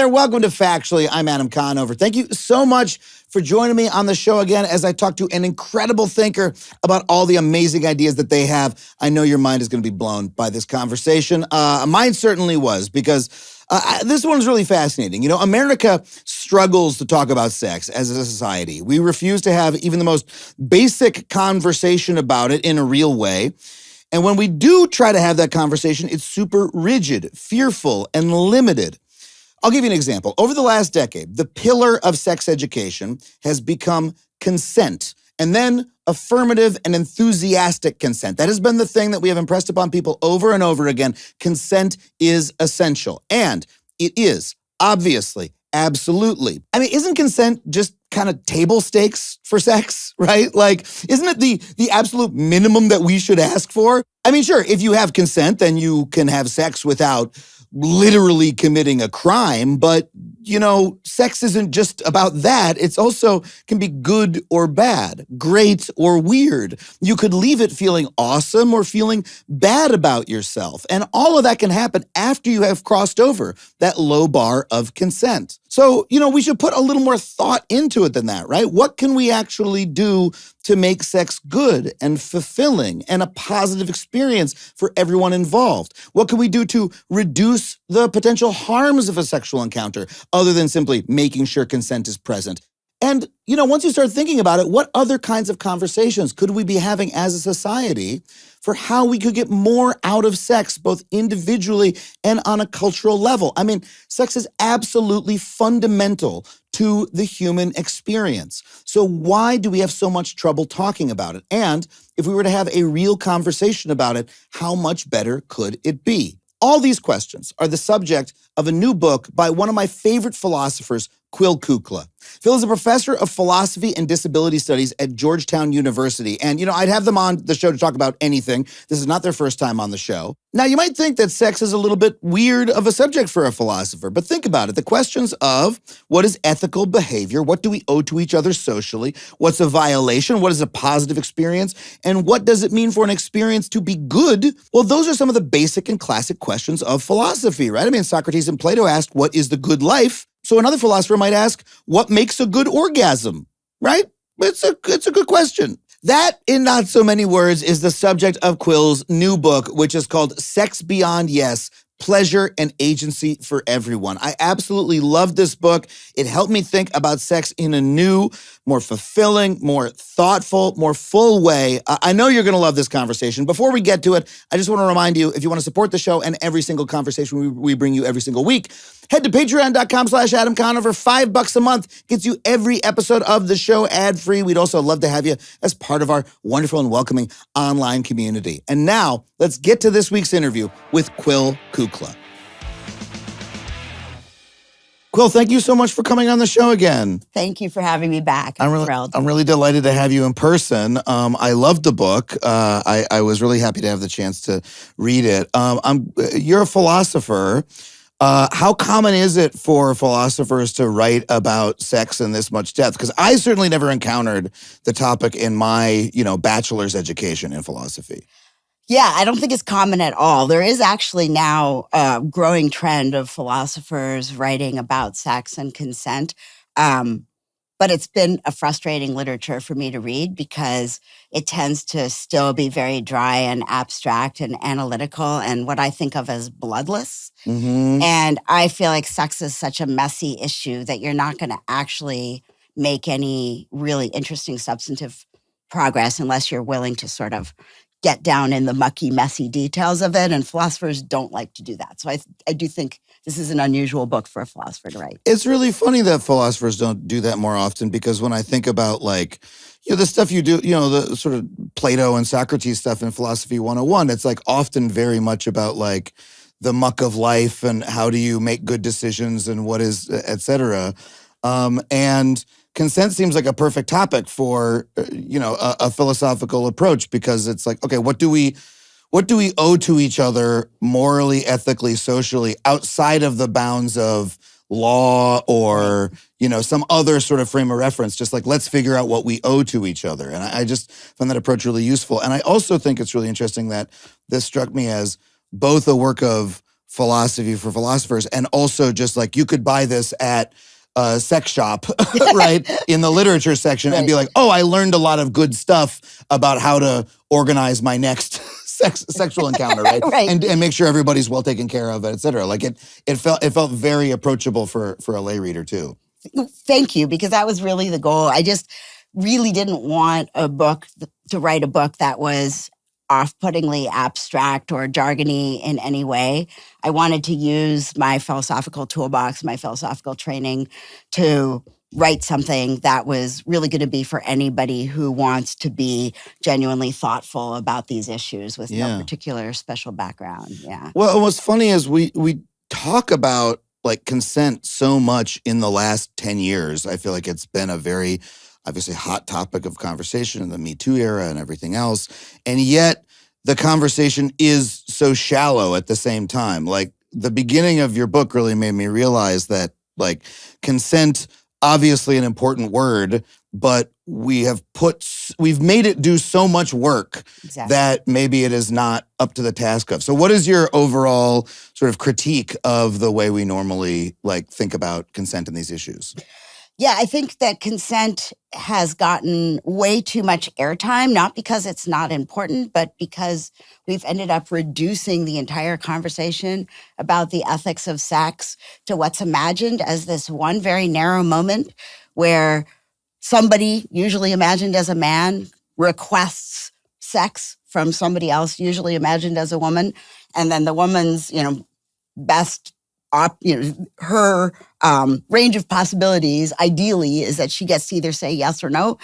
there, welcome to Factually. I'm Adam Conover. Thank you so much for joining me on the show again as I talk to an incredible thinker about all the amazing ideas that they have. I know your mind is going to be blown by this conversation. Mine certainly was, because this one's really fascinating. You know, America struggles to talk about sex as a society. We refuse to have even the most basic conversation about it in a real way. And when we do try to have that conversation, it's super rigid, fearful, and limited. I'll give you an example. Over the last decade, the pillar of sex education has become consent, and then affirmative and enthusiastic consent. That has been the thing that we have impressed upon people over and over again. Consent is essential, and it is, obviously, absolutely. I mean, isn't consent just kind of table stakes for sex, right? Like, isn't it the absolute minimum that we should ask for? I mean, sure, if you have consent, then you can have sex without literally committing a crime, but, you know, sex isn't just about that. It's also can be good or bad, great or weird. You could leave it feeling awesome or feeling bad about yourself. And all of that can happen after you have crossed over that low bar of consent. So, you know, we should put a little more thought into it than that, right? What can we actually do to make sex good and fulfilling and a positive experience for everyone involved? What can we do to reduce the potential harms of a sexual encounter other than simply making sure consent is present? And, you know, once you start thinking about it, what other kinds of conversations could we be having as a society for how we could get more out of sex, both individually and on a cultural level? I mean, sex is absolutely fundamental to the human experience. So why do we have so much trouble talking about it? And if we were to have a real conversation about it, how much better could it be? All these questions are the subject of a new book by one of my favorite philosophers, Quill Kukla. Phil is a professor of philosophy and disability studies at Georgetown University. And, you know, I'd have them on the show to talk about anything. This is not their first time on the show. Now, you might think that sex is a little bit weird of a subject for a philosopher, but think about it. The questions of what is ethical behavior? What do we owe to each other socially? What's a violation? What is a positive experience? And what does it mean for an experience to be good? Well, those are some of the basic and classic questions of philosophy, right? I mean, Socrates and Plato asked, what is the good life? So another philosopher might ask, what makes a good orgasm, right? It's a good question. That, in not so many words, is the subject of Quill's new book, which is called Sex Beyond Yes, Pleasure and Agency for Everyone. I absolutely love this book. It helped me think about sex in a new, more fulfilling, more thoughtful, more full way. I know you're going to love this conversation. Before we get to it, I just want to remind you, if you want to support the show and every single conversation we bring you every single week, head to patreon.com/Adam Conover. $5 a month gets you every episode of the show ad-free. We'd also love to have you as part of our wonderful and welcoming online community. And now, let's get to this week's interview with Quill Kukla. Quill, thank you so much for coming on the show again. Thank you for having me back. I'm thrilled. I'm really delighted to have you in person. I loved the book. I was really happy to have the chance to read it. You're a philosopher. How common is it for philosophers to write about sex in this much depth? Because I certainly never encountered the topic in my, bachelor's education in philosophy. Yeah, I don't think it's common at all. There is actually now a growing trend of philosophers writing about sex and consent. But it's been a frustrating literature for me to read because it tends to still be very dry and abstract and analytical and what I think of as bloodless. Mm-hmm. And I feel like sex is such a messy issue that you're not going to actually make any really interesting substantive progress unless you're willing to sort of get down in the mucky, messy details of it. And philosophers don't like to do that. So I do think this is an unusual book for a philosopher to write. It's really funny that philosophers don't do that more often, because when I think about the stuff you do, the sort of Plato and Socrates stuff in Philosophy 101, it's often very much about the muck of life and how do you make good decisions and what is, et cetera. And consent seems like a perfect topic for, a philosophical approach, because it's okay, what do we owe to each other morally, ethically, socially, outside of the bounds of law or, some other sort of frame of reference? Just let's figure out what we owe to each other. And I just found that approach really useful. And I also think it's really interesting that this struck me as both a work of philosophy for philosophers, and also just like you could buy this at a sex shop, right, in the literature section and be like, oh, I learned a lot of good stuff about how to organize my next sexual encounter, right? And make sure everybody's well taken care of, et cetera. Like it felt very approachable for a lay reader too. Thank you, because that was really the goal. I just really didn't want to write a book that was off-puttingly abstract or jargony in any way. I wanted to use my philosophical toolbox, my philosophical training to write something that was really going to be for anybody who wants to be genuinely thoughtful about these issues with no particular special background. Yeah. Well, what's funny is we talk about like consent so much in the last 10 years. I feel like it's been a very obviously hot topic of conversation in the Me Too era and everything else. And yet the conversation is so shallow at the same time. Like the beginning of your book really made me realize that like consent, obviously an important word, but we've made it do so much work that maybe it is not up to the task of. So what is your overall sort of critique of the way we normally like think about consent in these issues? Yeah, I think that consent has gotten way too much airtime, not because it's not important, but because we've ended up reducing the entire conversation about the ethics of sex to what's imagined as this one very narrow moment where somebody, usually imagined as a man, requests sex from somebody else, usually imagined as a woman, and then the woman's, best her range of possibilities, ideally, is that she gets to either say yes or no.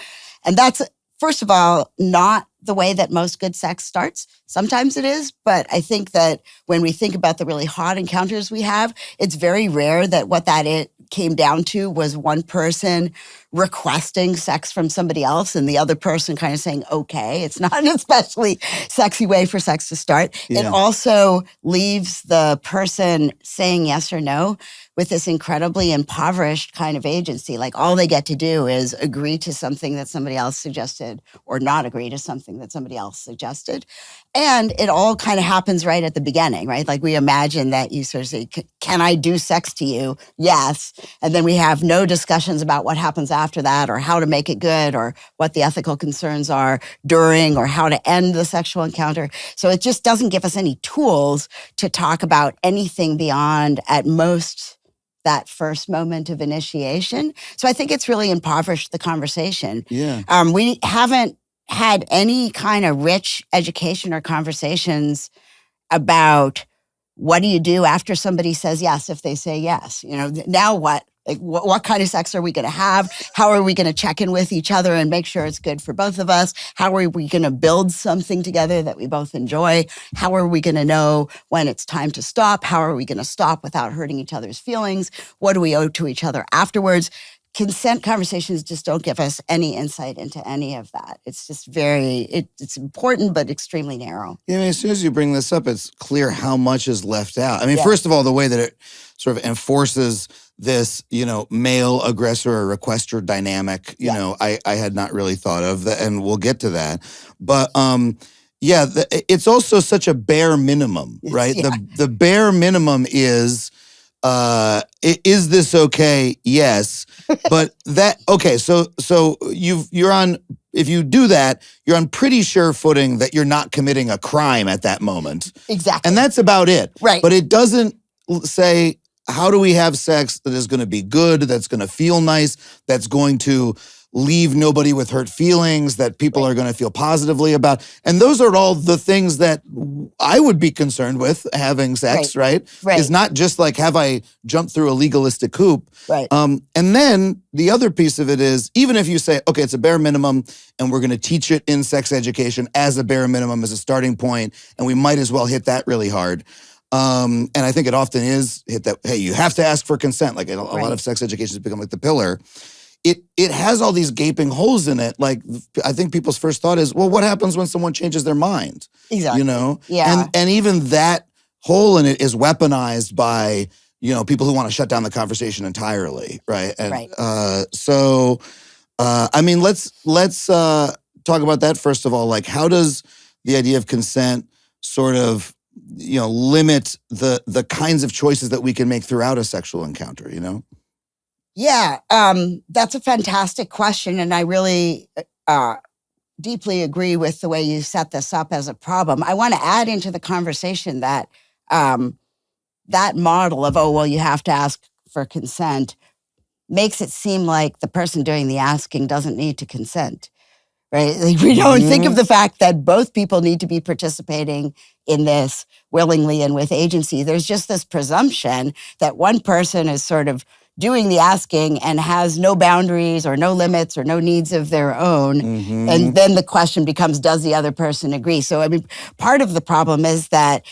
And that's, first of all, not the way that most good sex starts. Sometimes it is, but I think that when we think about the really hot encounters we have, it's very rare that what it came down to was one person requesting sex from somebody else and the other person kind of saying, okay. It's not an especially sexy way for sex to start. Yeah. It also leaves the person saying yes or no with this incredibly impoverished kind of agency. Like all they get to do is agree to something that somebody else suggested or not agree to something that somebody else suggested. And it all kind of happens right at the beginning, right? Like we imagine that you sort of say, can I do sex to you? Yes. And then we have no discussions about what happens after that or how to make it good or what the ethical concerns are during or how to end the sexual encounter. So it just doesn't give us any tools to talk about anything beyond, at most, that first moment of initiation. So I think it's really impoverished the conversation. Yeah. We haven't had any kind of rich education or conversations about what do you do after somebody says yes, if they say yes? Now what? Like, what kind of sex are we going to have? How are we going to check in with each other and make sure it's good for both of us? How are we going to build something together that we both enjoy? How are we going to know when it's time to stop? How are we going to stop without hurting each other's feelings? What do we owe to each other afterwards? Consent conversations just don't give us any insight into any of that. It's just it's important, but extremely narrow. Yeah, I mean, as soon as you bring this up, it's clear how much is left out. I mean, first of all, the way that it sort of enforces this, male aggressor or requester dynamic, I had not really thought of that, and we'll get to that. But it's also such a bare minimum, right? Yeah. The bare minimum is this okay? Yes. But so you're on, if you do that, you're on pretty sure footing that you're not committing a crime at that moment. Exactly. And that's about it. Right. But it doesn't say, how do we have sex that is going to be good, that's going to feel nice, that's going to leave nobody with hurt feelings, that people are going to feel positively about. And those are all the things that I would be concerned with having sex, right? Is not just like, have I jumped through a legalistic hoop? Right. And then the other piece of it is, even if you say, okay, it's a bare minimum and we're going to teach it in sex education as a bare minimum, as a starting point, and we might as well hit that really hard. And I think it often is hit that, hey, you have to ask for consent. Like a lot of sex education has become like the pillar. It has all these gaping holes in it. Like, I think people's first thought is, well, what happens when someone changes their mind? Exactly. Yeah. And even that hole in it is weaponized by, people who want to shut down the conversation entirely, right? And, I mean, let's talk about that first of all. Like, how does the idea of consent sort of limit the kinds of choices that we can make throughout a sexual encounter, Yeah, that's a fantastic question. And I really deeply agree with the way you set this up as a problem. I want to add into the conversation that that model of, oh, well, you have to ask for consent makes it seem like the person doing the asking doesn't need to consent, right? Like, we don't think of the fact that both people need to be participating in this willingly and with agency. There's just this presumption that one person is sort of doing the asking and has no boundaries or no limits or no needs of their own. And then the question becomes, does the other person agree? So, I mean, part of the problem is that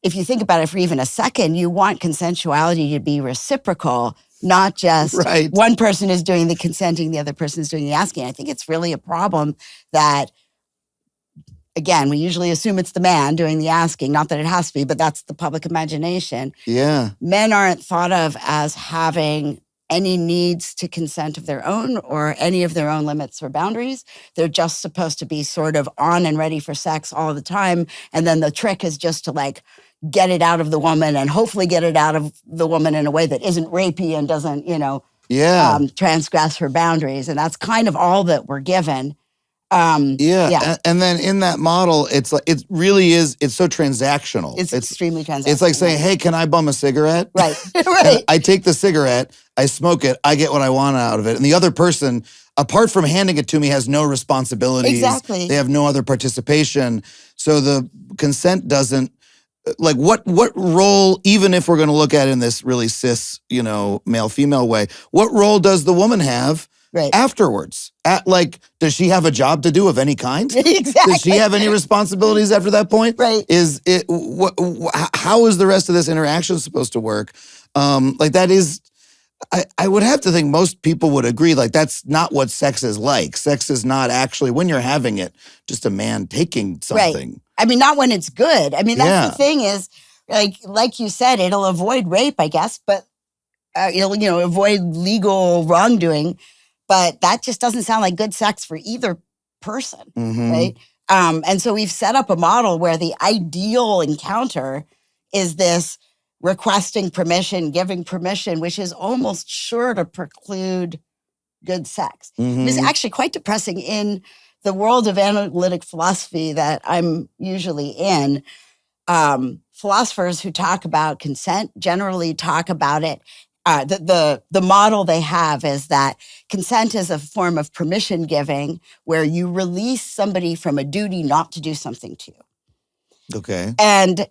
if you think about it for even a second, you want consensuality to be reciprocal, not just one person is doing the consenting, the other person is doing the asking. I think it's really a problem that, again, we usually assume it's the man doing the asking, not that it has to be, but that's the public imagination. Yeah. Men aren't thought of as having any needs to consent of their own or any of their own limits or boundaries. They're just supposed to be sort of on and ready for sex all the time. And then the trick is just to like get it out of the woman and hopefully get it out of the woman in a way that isn't rapey and doesn't, transgress her boundaries. And that's kind of all that we're given. And then in that model, it's like, it really is, it's so transactional. It's extremely transactional. It's like saying, hey, can I bum a cigarette? Right, right. I take the cigarette, I smoke it, I get what I want out of it. And the other person, apart from handing it to me, has no responsibilities. Exactly. They have no other participation. So the consent doesn't, like what role, even if we're going to look at it in this really cis, male-female way, what role does the woman have afterwards? Does she have a job to do of any kind? Exactly. Does she have any responsibilities after that point? Right. How is the rest of this interaction supposed to work? That is, I would have to think most people would agree, like, that's not what sex is like. Sex is not actually, when you're having it, just a man taking something. Right. I mean, not when it's good. I mean, that's the thing is, like you said, it'll avoid rape, I guess, but it'll, avoid legal wrongdoing. But that just doesn't sound like good sex for either person, right? And so we've set up a model where the ideal encounter is this requesting permission, giving permission, which is almost sure to preclude good sex. It's actually quite depressing in the world of analytic philosophy that I'm usually in. Philosophers who talk about consent generally talk about it. The model they have is that consent is a form of permission giving where you release somebody from a duty not to do something to you. Okay. And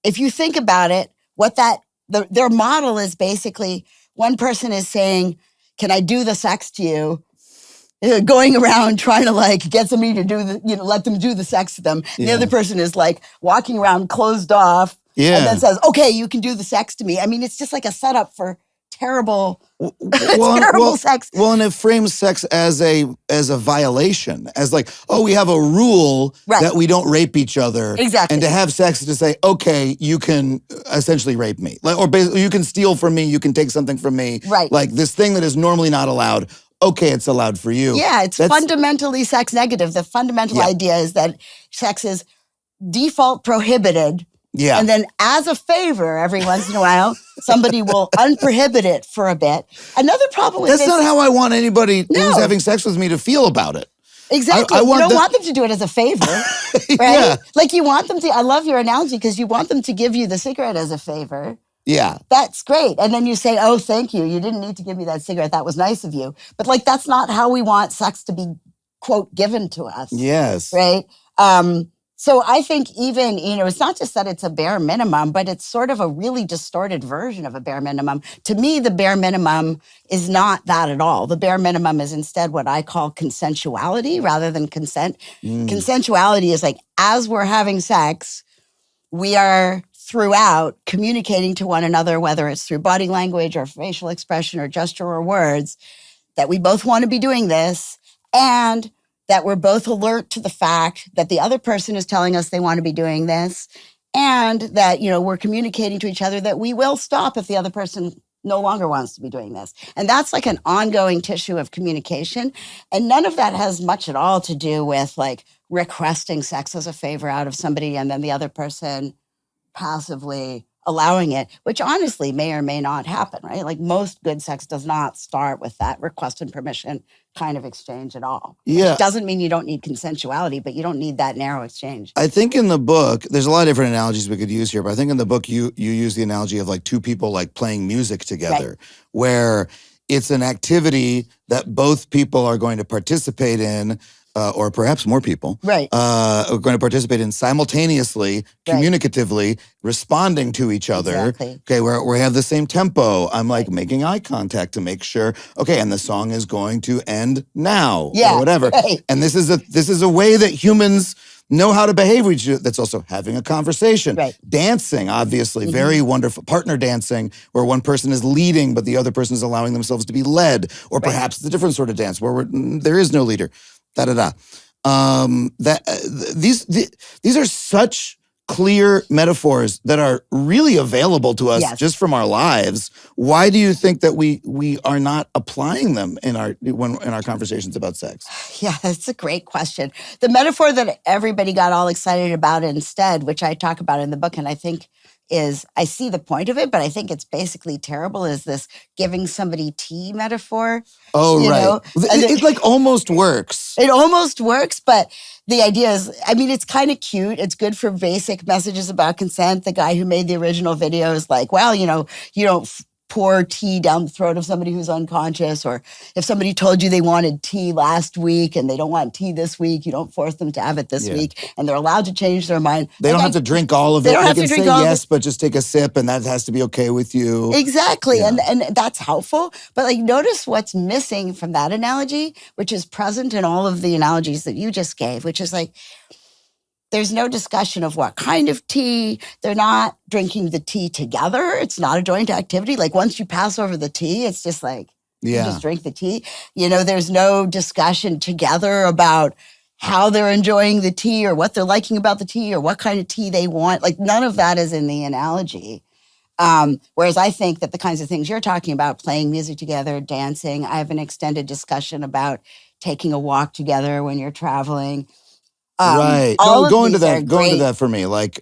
if you think about it, their model is basically one person is saying, can I do the sex to you? Going around trying to get somebody to do let them do the sex to them. And the other person is walking around closed off and then says, okay, you can do the sex to me. I mean, it's just like a setup for terrible sex. Well, and it frames sex as a violation, as we have a rule that we don't rape each other. Exactly. And to have sex is to say, okay, you can essentially rape me. Or basically you can steal from me, you can take something from me. Right. Like this thing that is normally not allowed, okay, it's allowed for you. Yeah, it's fundamentally sex negative. The fundamental idea is that sex is default prohibited. Yeah. And then as a favor, every once in a while, somebody will unprohibit it for a bit. Another problem with That's not how I want anybody who's No. having sex with me to feel about it. Exactly. You don't want them to do it as a favor, right? Yeah. You want them to, I love your analogy because you want them to give you the cigarette as a favor. Yeah. That's great. And then you say, oh, thank you. You didn't need to give me that cigarette. That was nice of you. But that's not how we want sex to be, quote, given to us. Yes. Right? So I think even, it's not just that it's a bare minimum, but it's sort of a really distorted version of a bare minimum. To me, the bare minimum is not that at all. The bare minimum is instead what I call consensuality rather than consent. Consensuality is as we're having sex, we are throughout communicating to one another, whether it's through body language or facial expression or gesture or words, that we both want to be doing this and that we're both alert to the fact that the other person is telling us they want to be doing this and that, we're communicating to each other that we will stop if the other person no longer wants to be doing this. And that's an ongoing tissue of communication. And none of that has much at all to do with requesting sex as a favor out of somebody and then the other person passively allowing it, which honestly may or may not happen, right? Like most good sex does not start with that request and permission kind of exchange at all. Yeah. Which doesn't mean you don't need consensuality, but you don't need that narrow exchange. I think in the book, there's a lot of different analogies we could use here, but I think in the book you use the analogy of like two people like playing music together, where it's an activity that both people are going to participate in, or perhaps more people, are going to participate in simultaneously, communicatively, responding to each other. Exactly. Okay, we have the same tempo. I'm like making eye contact to make sure, okay, and the song is going to end now, or whatever. And this is a way that humans know how to behave with each other. That's also having a conversation. Dancing, obviously, very wonderful. Partner dancing, where one person is leading, but the other person is allowing themselves to be led. Or perhaps it's a different sort of dance, where there is no leader. These are such clear metaphors that are really available to us just from our lives. Why do you think that we are not applying them in our conversations about sex? Yeah, that's a great question. The metaphor that everybody got all excited about instead, which I talk about in the book, and I think I see the point of it, but I think it's basically terrible, is this giving somebody tea metaphor. Oh, right. It like almost works. It almost works, but the idea is, I mean, it's kind of cute. It's good for basic messages about consent. The guy who made the original video is like, well, you don't pour tea down the throat of somebody who's unconscious, or if somebody told you they wanted tea last week and they don't want tea this week, you don't force them to have it this week, and they're allowed to change their mind. They don't have to drink all of it. They can say yes, but just take a sip, and that has to be okay with you. Exactly, and that's helpful. But like, notice what's missing from that analogy, which is present in all of the analogies that you just gave, which is like, there's no discussion of what kind of tea. They're not drinking the tea together. It's not a joint activity. Like once you pass over the tea, it's just like, you just drink the tea. There's no discussion together about how they're enjoying the tea or what they're liking about the tea or what kind of tea they want. Like none of that is in the analogy. Whereas I think that the kinds of things you're talking about, playing music together, dancing, I have an extended discussion about taking a walk together when you're traveling. Right. Go into that for me. Like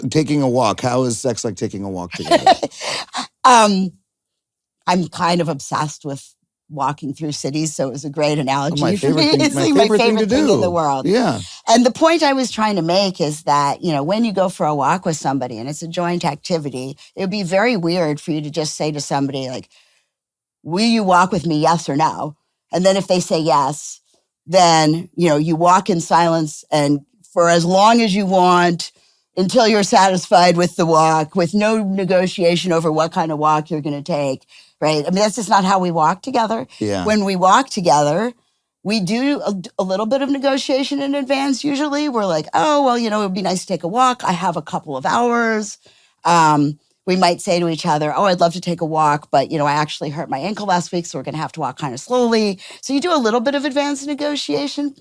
taking a walk. How is sex like taking a walk together? I'm kind of obsessed with walking through cities, so it was a great analogy. My favorite thing, it's my favorite thing to do in the world. Yeah. And the point I was trying to make is that, when you go for a walk with somebody and it's a joint activity, it would be very weird for you to just say to somebody like, will you walk with me, yes or no? And then if they say yes, then, you walk in silence and for as long as you want until you're satisfied with the walk, with no negotiation over what kind of walk you're going to take, right? I mean, that's just not how we walk together. Yeah. When we walk together, we do a little bit of negotiation in advance. Usually we're like, oh, well, it would be nice to take a walk. I have a couple of hours. We might say to each other, oh, I'd love to take a walk, but, I actually hurt my ankle last week, so we're going to have to walk kind of slowly. So you do a little bit of advanced negotiation,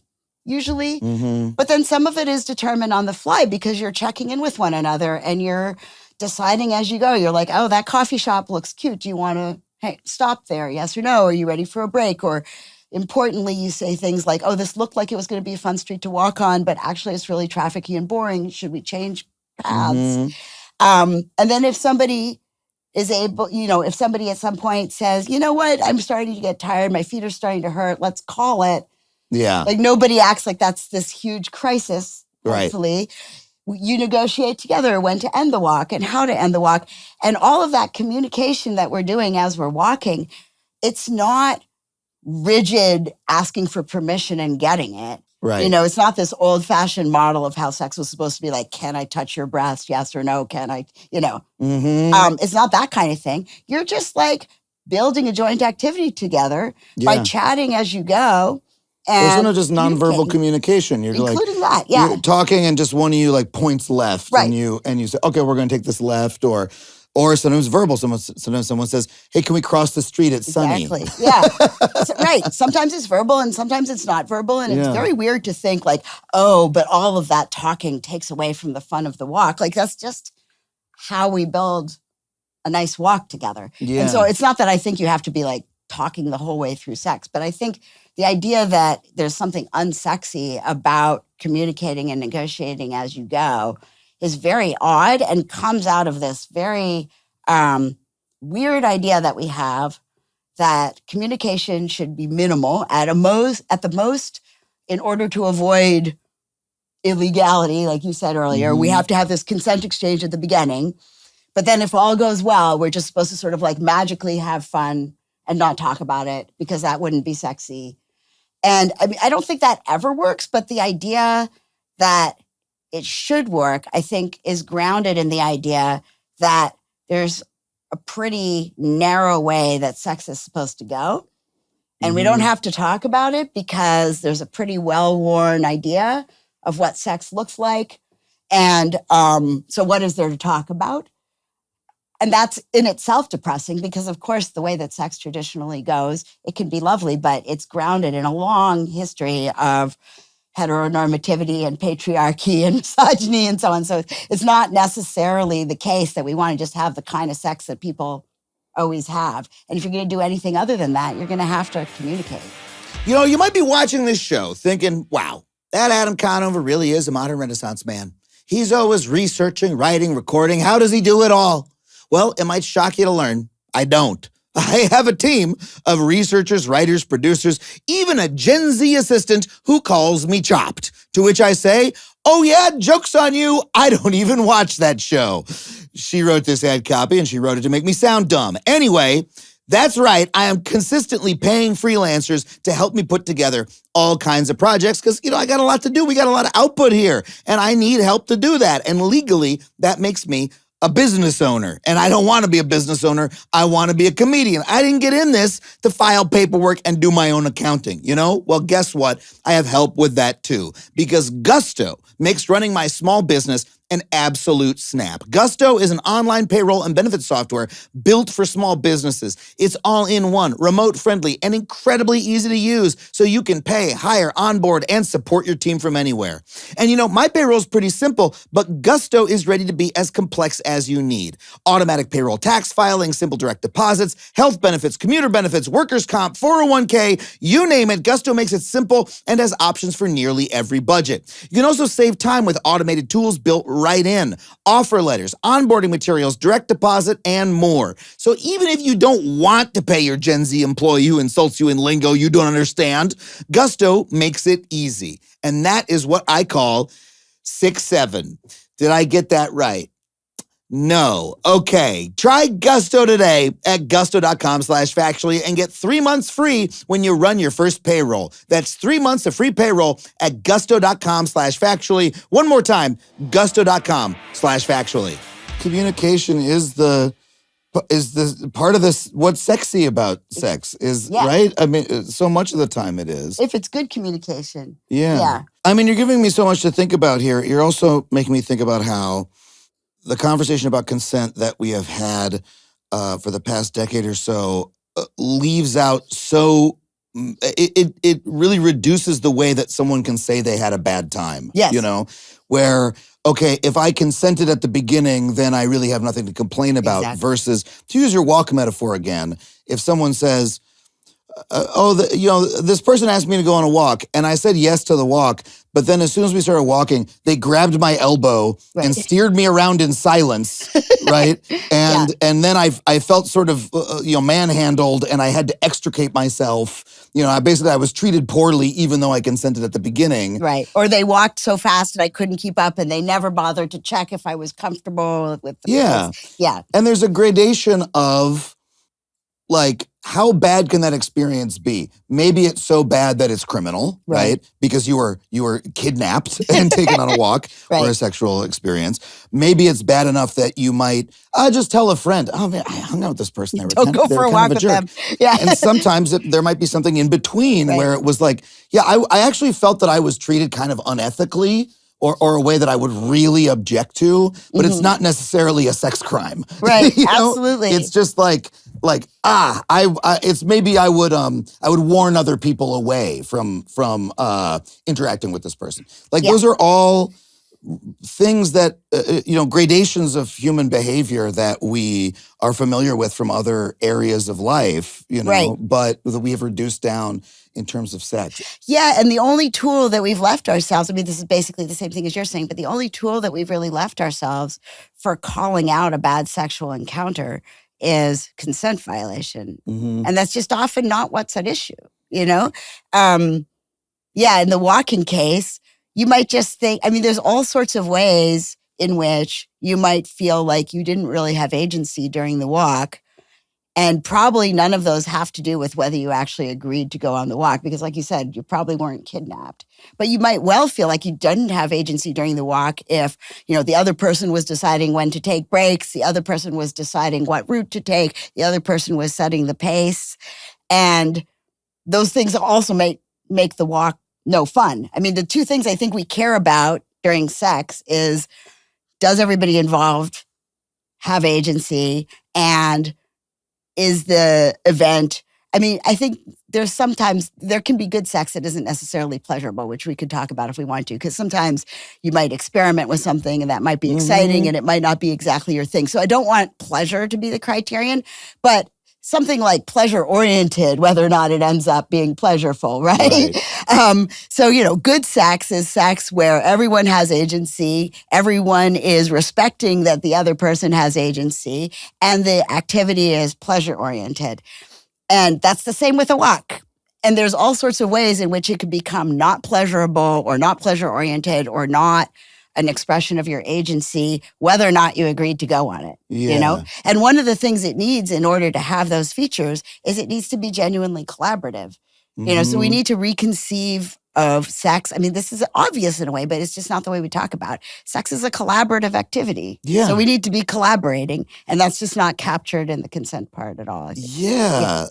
usually. Mm-hmm. But then some of it is determined on the fly because you're checking in with one another and you're deciding as you go. You're like, oh, that coffee shop looks cute. Do you want to stop there? Yes or no? Are you ready for a break? Or importantly, you say things like, oh, this looked like it was going to be a fun street to walk on, but actually it's really trafficy and boring. Should we change paths? Mm-hmm. And then if somebody is able, if somebody at some point says, you know what, I'm starting to get tired, my feet are starting to hurt, let's call it. Yeah. Like nobody acts like that's this huge crisis, right. Hopefully. You negotiate together when to end the walk and how to end the walk. And all of that communication that we're doing as we're walking, it's not rigid asking for permission and getting it. Right. It's not this old-fashioned model of how sex was supposed to be like, can I touch your breast? Yes or no? Can I, Mm-hmm. It's not that kind of thing. You're just like building a joint activity together by chatting as you go. And it's not just nonverbal communication. You're including like, you're talking and just one of you like points left, right. and you say, okay, we're going to take this left, or sometimes verbal. Sometimes someone says, hey, can we cross the street? It's sunny. Exactly. Yeah. Right. Sometimes it's verbal and sometimes it's not verbal. And it's very weird to think like, oh, but all of that talking takes away from the fun of the walk. Like that's just how we build a nice walk together. Yeah. And so it's not that I think you have to be like talking the whole way through sex, but I think the idea that there's something unsexy about communicating and negotiating as you go is very odd and comes out of this very weird idea that we have that communication should be minimal at the most in order to avoid illegality, like you said earlier. We have to have this consent exchange at the beginning. But then if all goes well, we're just supposed to sort of like magically have fun and not talk about it because that wouldn't be sexy. And I mean, I don't think that ever works, but the idea that it should work, I think, is grounded in the idea that there's a pretty narrow way that sex is supposed to go. And we don't have to talk about it because there's a pretty well-worn idea of what sex looks like. And so what is there to talk about? And that's in itself depressing because, of course, the way that sex traditionally goes, it can be lovely, but it's grounded in a long history of heteronormativity and patriarchy and misogyny and so on. So it's not necessarily the case that we want to just have the kind of sex that people always have. And if you're going to do anything other than that, you're going to have to communicate. You know, you might be watching this show thinking, wow, that Adam Conover really is a modern Renaissance man. He's always researching, writing, recording. How does he do it all? Well, it might shock you to learn. I don't. I have a team of researchers, writers, producers, even a Gen Z assistant who calls me chopped, to which I say, oh yeah, joke's on you. I don't even watch that show. She wrote this ad copy and she wrote it to make me sound dumb. Anyway, that's right. I am consistently paying freelancers to help me put together all kinds of projects because, I got a lot to do. We got a lot of output here and I need help to do that. And legally, that makes me a business owner. And I don't want to be a business owner. I want to be a comedian. I didn't get in this to file paperwork and do my own accounting, Well, guess what? I have help with that too, because Gusto makes running my small business an absolute snap. Gusto is an online payroll and benefits software built for small businesses. It's all in one, remote friendly, and incredibly easy to use so you can pay, hire, onboard, and support your team from anywhere. And my payroll is pretty simple, but Gusto is ready to be as complex as you need. Automatic payroll tax filing, simple direct deposits, health benefits, commuter benefits, workers' comp, 401k, you name it. Gusto makes it simple and has options for nearly every budget. You can also save time with automated tools built right in. Offer letters, onboarding materials, direct deposit, and more. So even if you don't want to pay your Gen Z employee who insults you in lingo you don't understand, Gusto makes it easy. And that is what I call 6-7. Did I get that right? No. Okay. Try Gusto today at gusto.com/factually and get 3 months free when you run your first payroll. That's 3 months of free payroll at gusto.com/factually. One more time, gusto.com/factually. Communication is the part of this. What's sexy about sex is, right? I mean, so much of the time it is. If it's good communication. Yeah. I mean, you're giving me so much to think about here. You're also making me think about how the conversation about consent that we have had for the past decade or so leaves out it really reduces the way that someone can say they had a bad time. Yes. Where, okay, if I consented at the beginning, then I really have nothing to complain about. Exactly. Versus, to use your walk metaphor again, if someone says, this person asked me to go on a walk, and I said yes to the walk. But then as soon as we started walking, they grabbed my elbow and steered me around in silence, right? And then I felt sort of, manhandled, and I had to extricate myself. I was treated poorly, even though I consented at the beginning. Right. Or they walked so fast that I couldn't keep up, and they never bothered to check if I was comfortable with the place. Yeah. And there's a gradation of, like, how bad can that experience be? Maybe it's so bad that it's criminal, right? Because you were kidnapped and taken on a walk or a sexual experience. Maybe it's bad enough that you might just tell a friend, oh man, I hung out with this person. Don't go for a walk with them. Yeah. And sometimes there might be something in between where it was like, I actually felt that I was treated kind of unethically or a way that I would really object to, but it's not necessarily a sex crime. Right, absolutely. It's just it's maybe I would warn other people away from interacting with this person. Those are all things that, gradations of human behavior that we are familiar with from other areas of life, Right. but that we have reduced down in terms of sex. Yeah, and the only tool that we've left ourselves, I mean, this is basically the same thing as you're saying, but the only tool that we've really left ourselves for calling out a bad sexual encounter is consent violation. Mhm. And that's just often not what's at issue, you know? Yeah, in the walking case, you might just think, I mean, there's all sorts of ways in which you might feel like you didn't really have agency during the walk. And probably none of those have to do with whether you actually agreed to go on the walk, because like you said, you probably weren't kidnapped. But you might well feel like you didn't have agency during the walk if, the other person was deciding when to take breaks, the other person was deciding what route to take, the other person was setting the pace. And those things also make the walk no fun. I mean, the two things I think we care about during sex is, does everybody involved have agency? And is the event, I mean, I think there can be good sex that isn't necessarily pleasurable, which we could talk about if we want to, because sometimes you might experiment with something and that might be exciting and it might not be exactly your thing. So I don't want pleasure to be the criterion, but something like pleasure-oriented, whether or not it ends up being pleasureful, right? So, good sex is sex where everyone has agency, everyone is respecting that the other person has agency, and the activity is pleasure-oriented. And that's the same with a walk. And there's all sorts of ways in which it could become not pleasurable or not pleasure-oriented or not an expression of your agency, whether or not you agreed to go on it, And one of the things it needs in order to have those features is it needs to be genuinely collaborative. So we need to reconceive of sex. I mean, this is obvious in a way, but it's just not the way we talk about it. Sex is a collaborative activity. Yeah. So we need to be collaborating, and that's just not captured in the consent part at all. Yeah.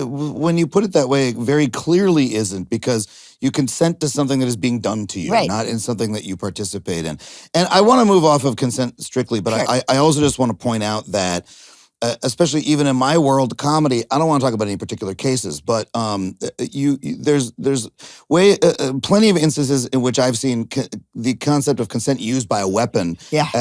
When you put it that way, it very clearly isn't, because you consent to something that is being done to you, not in something that you participate in. And I want to move off of consent strictly, but Sure. I also just want to point out that especially even in my world, comedy, I don't want to talk about any particular cases, but there's plenty of instances in which I've seen the concept of consent used by a weapon,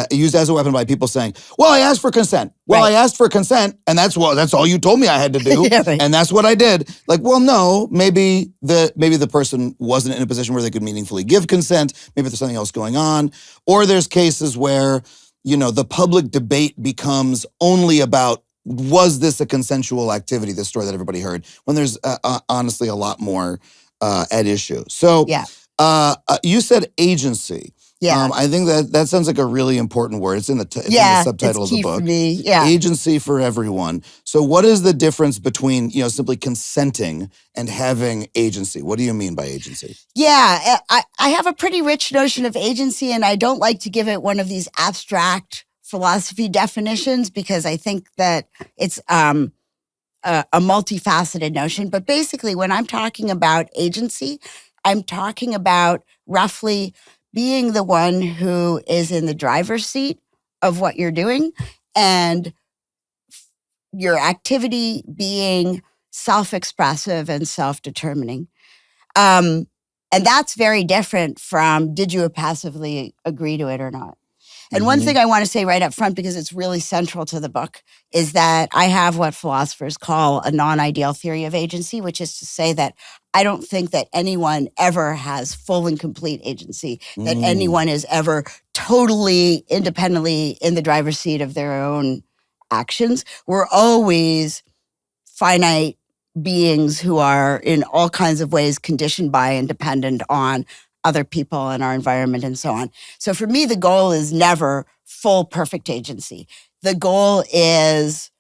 used as a weapon by people saying, "Well, I asked for consent. Well, I asked for consent, and that's all you told me I had to do, and that's what I did." Like, well, no, maybe the person wasn't in a position where they could meaningfully give consent. Maybe there's something else going on, or there's cases where the public debate becomes only about, was this a consensual activity, this story that everybody heard, when there's honestly a lot more at issue. So you said agency. Yeah. I think that sounds like a really important word. It's in the subtitle of the book. For me. Yeah. Agency for everyone. So what is the difference between, simply consenting and having agency? What do you mean by agency? Yeah, I have a pretty rich notion of agency, and I don't like to give it one of these abstract philosophy definitions, because I think that it's a multifaceted notion. But basically, when I'm talking about agency, I'm talking about roughly being the one who is in the driver's seat of what you're doing, and your activity being self-expressive and self-determining. And that's very different from, did you passively agree to it or not? And one thing I want to say right up front, because it's really central to the book, is that I have what philosophers call a non-ideal theory of agency, which is to say that I don't think that anyone ever has full and complete agency, that anyone is ever totally independently in the driver's seat of their own actions. We're always finite beings who are in all kinds of ways conditioned by and dependent on other people and our environment and so on. So for me, the goal is never full, perfect agency. The goal is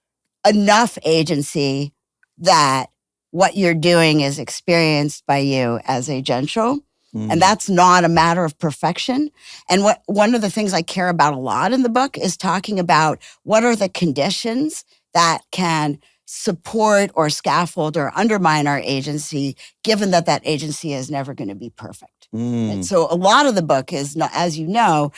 enough agency that what you're doing is experienced by you as agential. And that's not a matter of perfection. And one of the things I care about a lot in the book is talking about what are the conditions that can support or scaffold or undermine our agency, given that that agency is never going to be perfect. And so a lot of the book is, as you know,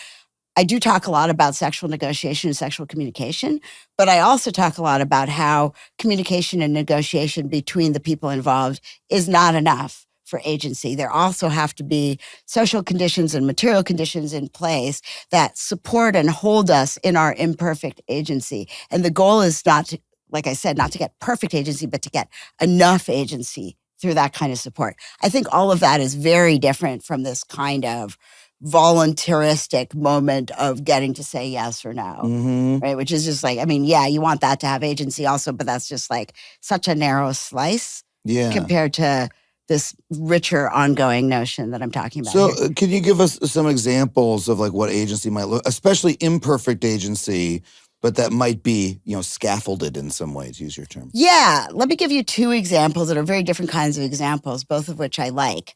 I do talk a lot about sexual negotiation and sexual communication, but I also talk a lot about how communication and negotiation between the people involved is not enough for agency. There also have to be social conditions and material conditions in place that support and hold us in our imperfect agency. And the goal is not to, like I said, not to get perfect agency, but to get enough agency through that kind of support. I think all of that is very different from this kind of voluntaristic moment of getting to say yes or no, right? Which is just like, I mean, yeah, you want that to have agency also, but that's just like such a narrow slice compared to this richer ongoing notion that I'm talking about. So here. can you give us some examples of like what agency might look, especially imperfect agency, but that might be, scaffolded in some way, to use your term? Yeah, let me give you two examples that are very different kinds of examples, both of which I like.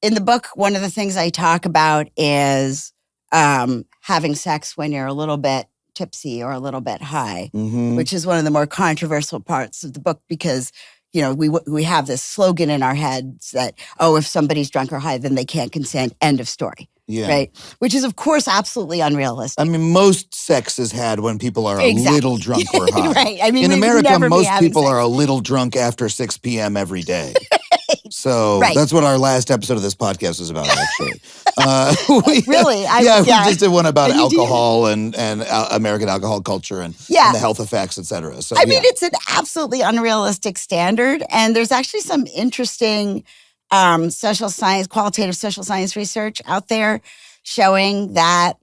In the book, one of the things I talk about is having sex when you're a little bit tipsy or a little bit high, which is one of the more controversial parts of the book because, we have this slogan in our heads that, if somebody's drunk or high, then they can't consent, end of story. Yeah. Right? Which is, of course, absolutely unrealistic. I mean, most sex is had when people are a little drunk or high. Right. I mean, in America, most people sex. are a little drunk after 6 p.m. every day. So that's what our last episode of this podcast was about, actually. Really? We just did one about alcohol and American alcohol culture and the health effects, et cetera. So, I mean, it's an absolutely unrealistic standard. And there's actually some interesting qualitative social science research out there showing that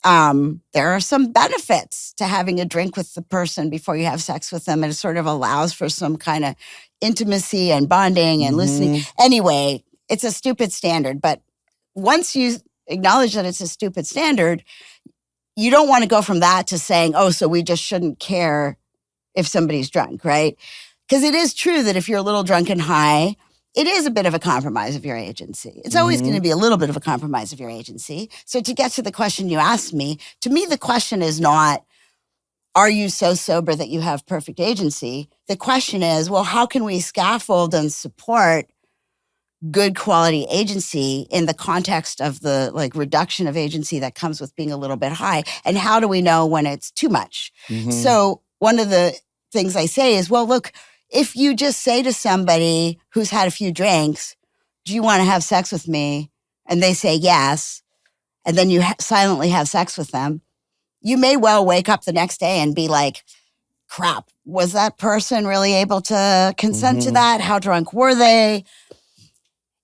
there are some benefits to having a drink with the person before you have sex with them. And it sort of allows for some kind of intimacy and bonding and listening. Anyway, it's a stupid standard. But once you acknowledge that it's a stupid standard, you don't want to go from that to saying, so we just shouldn't care if somebody's drunk, right? Because it is true that if you're a little drunk and high, it is a bit of a compromise of your agency. It's always going to be a little bit of a compromise of your agency. So to get to the question you asked me, to me, the question is not, are you so sober that you have perfect agency? The question is, well, how can we scaffold and support good quality agency in the context of the reduction of agency that comes with being a little bit high? And how do we know when it's too much? So one of the things I say is, well, look, if you just say to somebody who's had a few drinks, do you want to have sex with me? And they say yes, and then you silently have sex with them, you may well wake up the next day and be like, crap, was that person really able to consent to that? How drunk were they?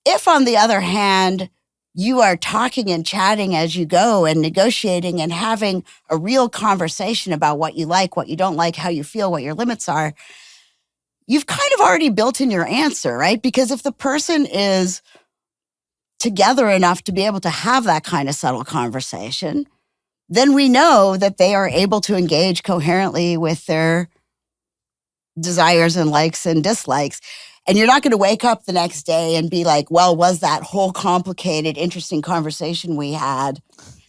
If, on the other hand, you are talking and chatting as you go and negotiating and having a real conversation about what you like, what you don't like, how you feel, what your limits are, you've kind of already built in your answer, right? Because if the person is together enough to be able to have that kind of subtle conversation, then we know that they are able to engage coherently with their desires and likes and dislikes. And you're not going to wake up the next day and be like, well, was that whole complicated, interesting conversation we had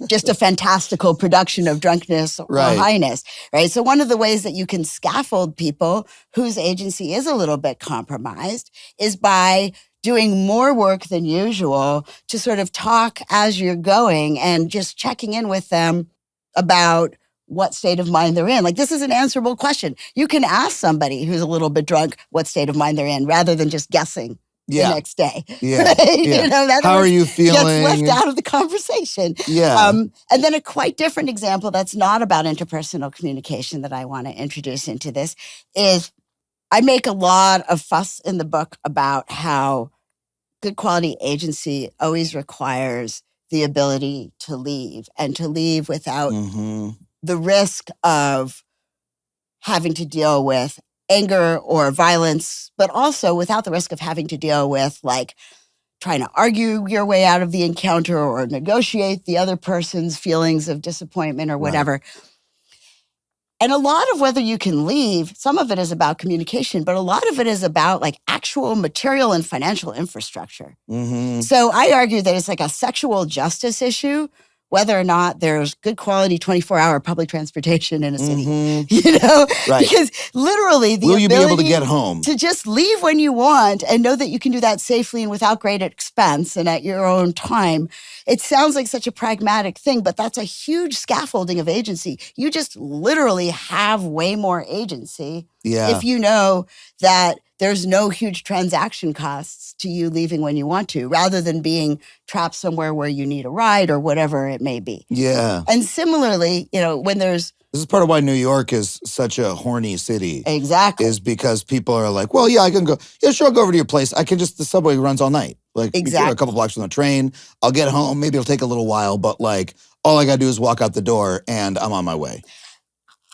just a fantastical production of drunkenness or highness, right? So one of the ways that you can scaffold people whose agency is a little bit compromised is by doing more work than usual to sort of talk as you're going and just checking in with them about what state of mind they're in. Like, this is an answerable question. You can ask somebody who's a little bit drunk what state of mind they're in rather than just guessing the next day. Right? How are you feeling? Gets left out of the conversation. And then a quite different example that's not about interpersonal communication that I want to introduce into this is I make a lot of fuss in the book about how good quality agency always requires the ability to leave and to leave without the risk of having to deal with anger or violence, but also without the risk of having to deal with trying to argue your way out of the encounter or negotiate the other person's feelings of disappointment or whatever. And a lot of whether you can leave, some of it is about communication, but a lot of it is about actual material and financial infrastructure. So I argue that it's a sexual justice issue, whether or not there's good quality 24-hour public transportation in a city, Because literally the Will you be able to ability get home? to just leave when you want and know that you can do that safely and without great expense and at your own time. It sounds like such a pragmatic thing, but that's a huge scaffolding of agency. You just literally have way more agency if you know that there's no huge transaction costs to you leaving when you want to, rather than being trapped somewhere where you need a ride or whatever it may be. Yeah. And similarly, when there's This is part of why New York is such a horny city. exactly Is because people are like, well, yeah, I can go. Yeah, sure, I'll go over to your place. the subway runs all night. Like, Exactly. a couple blocks from the train. I'll get home. Maybe it'll take a little while, but like, all I got to do is walk out the door and I'm on my way.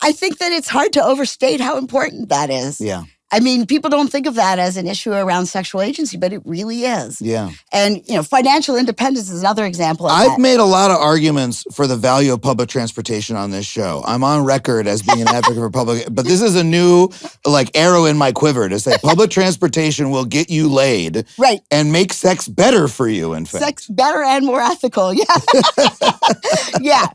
I think that it's hard to overstate how important that is. Yeah. I mean, people don't think of that as an issue around sexual agency, but it really is. Yeah. And, financial independence is another example of I've that. made a lot of arguments for the value of public transportation on this show. I'm on record as being an advocate for public, but this is a new arrow in my quiver to say public transportation will get you laid. Right. And make sex better for you, in fact. Sex better and more ethical. Yeah. Yeah.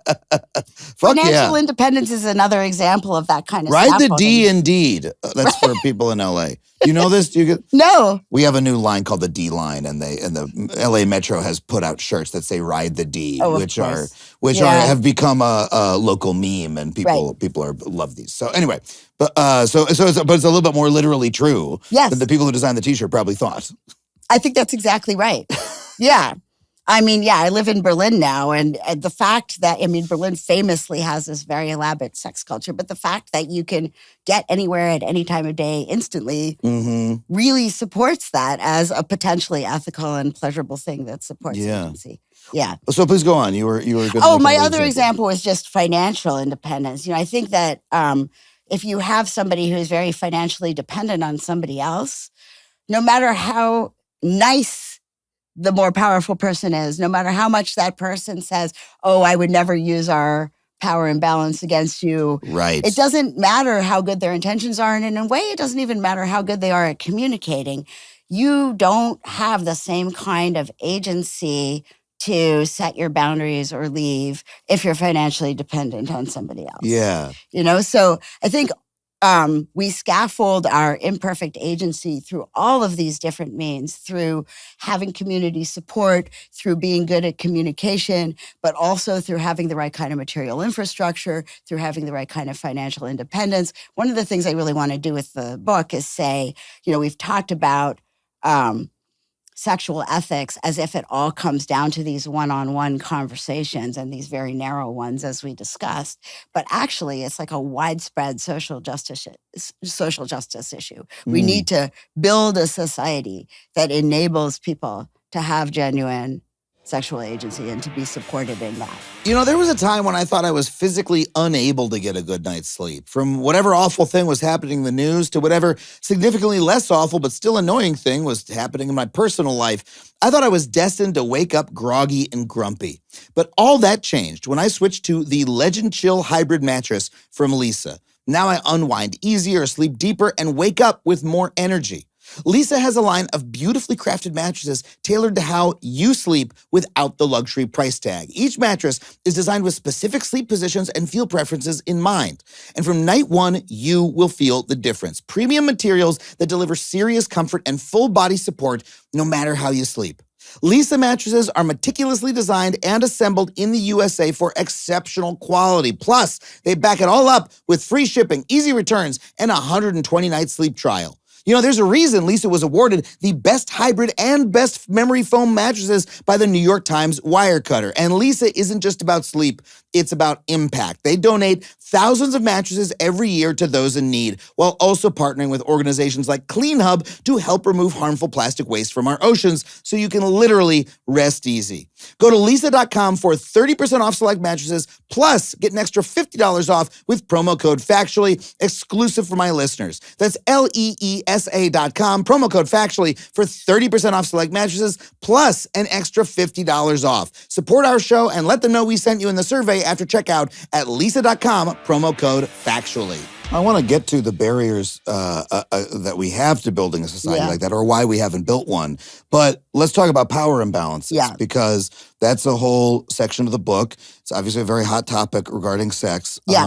Fuck Financial yeah. independence is another example of that kind of Ride the scaffolding. D indeed. That's for people in LA. Do you know this? Do you get? No. We have a new line called the D line, and the LA Metro has put out shirts that say "Ride the D," Oh, of which course. have become a local meme, and people love these. So anyway, but it's a little bit more literally true Yes. than the people who designed the T-shirt probably thought. I think that's exactly right. Yeah. I mean, yeah, I live in Berlin now, and the fact that, Berlin famously has this very elaborate sex culture, but the fact that you can get anywhere at any time of day instantly really supports that as a potentially ethical and pleasurable thing that supports agency. Yeah. So please go on. You were good. Oh, my other example was just financial independence. I think that if you have somebody who is very financially dependent on somebody else, no matter how nice the more powerful person is, no matter how much that person says, oh, I would never use our power imbalance against you. Right. It doesn't matter how good their intentions are. And in a way, it doesn't even matter how good they are at communicating. You don't have the same kind of agency to set your boundaries or leave if you're financially dependent on somebody else. Yeah. So I think we scaffold our imperfect agency through all of these different means, through having community support, through being good at communication, but also through having the right kind of material infrastructure, through having the right kind of financial independence. One of the things I really want to do with the book is say, we've talked about sexual ethics as if it all comes down to these one-on-one conversations and these very narrow ones, as we discussed. But actually, it's like a widespread social justice issue. We need to build a society that enables people to have genuine sexual agency and to be supported in that. There was a time when I thought I was physically unable to get a good night's sleep. From whatever awful thing was happening in the news to whatever significantly less awful but still annoying thing was happening in my personal life, I thought I was destined to wake up groggy and grumpy. But all that changed when I switched to the Legend Chill hybrid mattress from Leesa. Now I unwind easier, sleep deeper, and wake up with more energy. Leesa has a line of beautifully crafted mattresses tailored to how you sleep without the luxury price tag. Each mattress is designed with specific sleep positions and feel preferences in mind. And from night one, you will feel the difference. Premium materials that deliver serious comfort and full body support no matter how you sleep. Leesa mattresses are meticulously designed and assembled in the USA for exceptional quality. Plus, they back it all up with free shipping, easy returns, and a 120-night sleep trial. There's a reason Leesa was awarded the best hybrid and best memory foam mattresses by the New York Times Wirecutter. And Leesa isn't just about sleep, it's about impact. They donate thousands of mattresses every year to those in need, while also partnering with organizations like Clean Hub to help remove harmful plastic waste from our oceans so you can literally rest easy. Go to Leesa.com for 30% off select mattresses, plus get an extra $50 off with promo code Factually, exclusive for my listeners. That's LEESA.com, promo code Factually for 30% off select mattresses, plus an extra $50 off. Support our show and let them know we sent you in the survey after checkout at Leesa.com, promo code Factually. I want to get to the barriers that we have to building a society like that, or why we haven't built one. But let's talk about power imbalances, because that's a whole section of the book. It's obviously a very hot topic regarding sex. Yeah.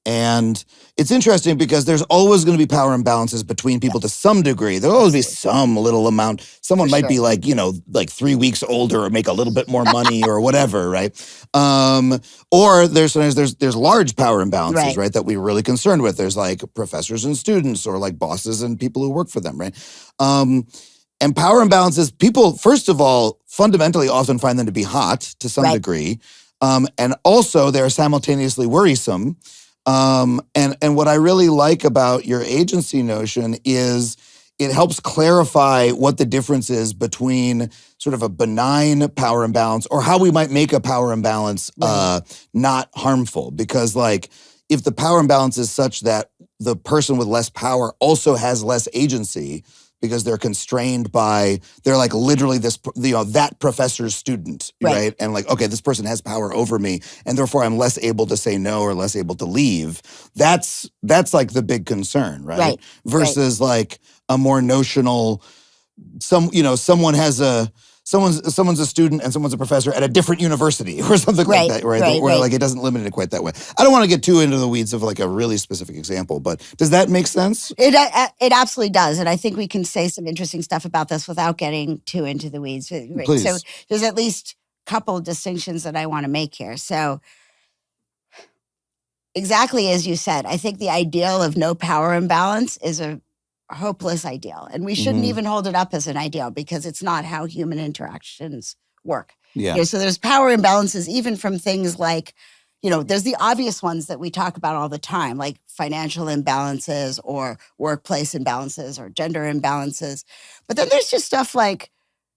And it's interesting because there's always going to be power imbalances between people to some degree. There'll always be some little amount. Someone might be like, like 3 weeks older or make a little bit more money or whatever, right? Or there's large power imbalances, right, that we're really concerned with. There's like professors and students or like bosses and people who work for them, right? And power imbalances, people, first of all, fundamentally often find them to be hot to some degree. And also they're simultaneously worrisome. And what I really like about your agency notion is it helps clarify what the difference is between sort of a benign power imbalance or how we might make a power imbalance not harmful. Because like if the power imbalance is such that the person with less power also has less agency because they're constrained by, they're like literally this, that professor's student, right? And like, okay, this person has power over me, and therefore I'm less able to say no or less able to leave. That's like the big concern, right? Versus like a more notional, someone's a student and someone's a professor at a different university or something like that, right? Where like it doesn't limit it quite that way. I don't want to get too into the weeds of like a really specific example, but does that make sense? It absolutely does. And I think we can say some interesting stuff about this without getting too into the weeds. Please. So there's at least a couple of distinctions that I want to make here. So exactly as you said, I think the ideal of no power imbalance is a hopeless ideal. And we shouldn't even hold it up as an ideal because it's not how human interactions work. So there's power imbalances even from things like, there's the obvious ones that we talk about all the time, like financial imbalances or workplace imbalances or gender imbalances. But then there's just stuff like,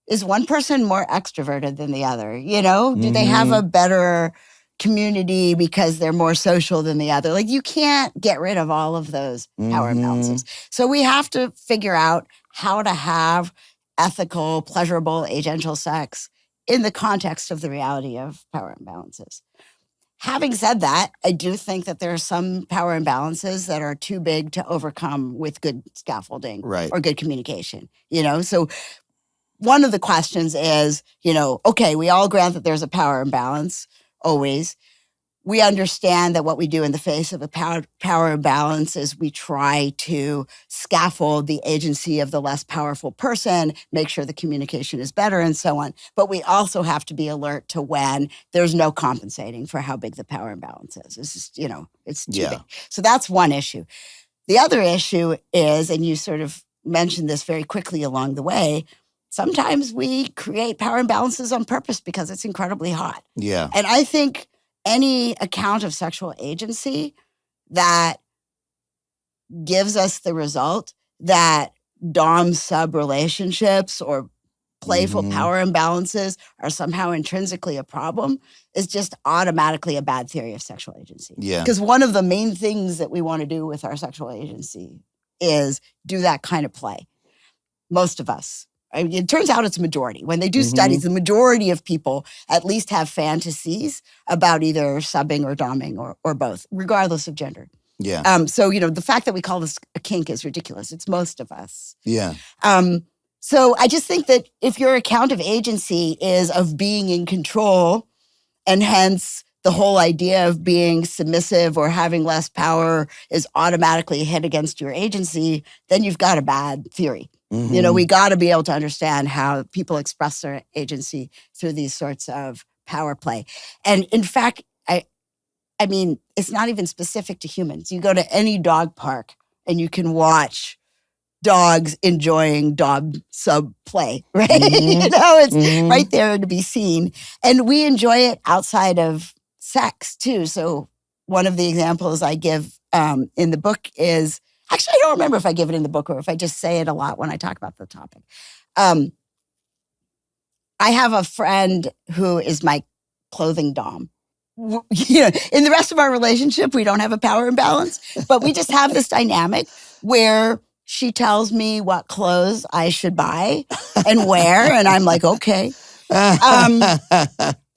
is one person more extroverted than the other? Do they have a better community because they're more social than the other? Like you can't get rid of all of those power imbalances. So we have to figure out how to have ethical, pleasurable, agential sex in the context of the reality of power imbalances. Having said that, I do think that there are some power imbalances that are too big to overcome with good scaffolding or good communication. So one of the questions is, okay, we all grant that there's a power imbalance. Always. We understand that what we do in the face of a power imbalance is we try to scaffold the agency of the less powerful person, make sure the communication is better and so on. But we also have to be alert to when there's no compensating for how big the power imbalance is. It's just, it's too big. So that's one issue. The other issue is, and you sort of mentioned this very quickly along the way, sometimes we create power imbalances on purpose because it's incredibly hot. Yeah. And I think any account of sexual agency that gives us the result that dom-sub relationships or playful power imbalances are somehow intrinsically a problem is just automatically a bad theory of sexual agency. Yeah. Because one of the main things that we want to do with our sexual agency is do that kind of play. Most of us. It turns out it's a majority. When they do studies, the majority of people at least have fantasies about either subbing or doming or both, regardless of gender. Yeah. So, the fact that we call this a kink is ridiculous. It's most of us. Yeah. So I just think that if your account of agency is of being in control, and hence the whole idea of being submissive or having less power is automatically hit against your agency, then you've got a bad theory. We got to be able to understand how people express their agency through these sorts of power play. And in fact, I mean, it's not even specific to humans. You go to any dog park and you can watch dogs enjoying dom-sub play, right? It's right there to be seen. And we enjoy it outside of sex too. So one of the examples I give in the book is, actually, I don't remember if I give it in the book or if I just say it a lot when I talk about the topic. I have a friend who is my clothing dom. In the rest of our relationship, we don't have a power imbalance, but we just have this dynamic where she tells me what clothes I should buy and wear, and I'm like, okay.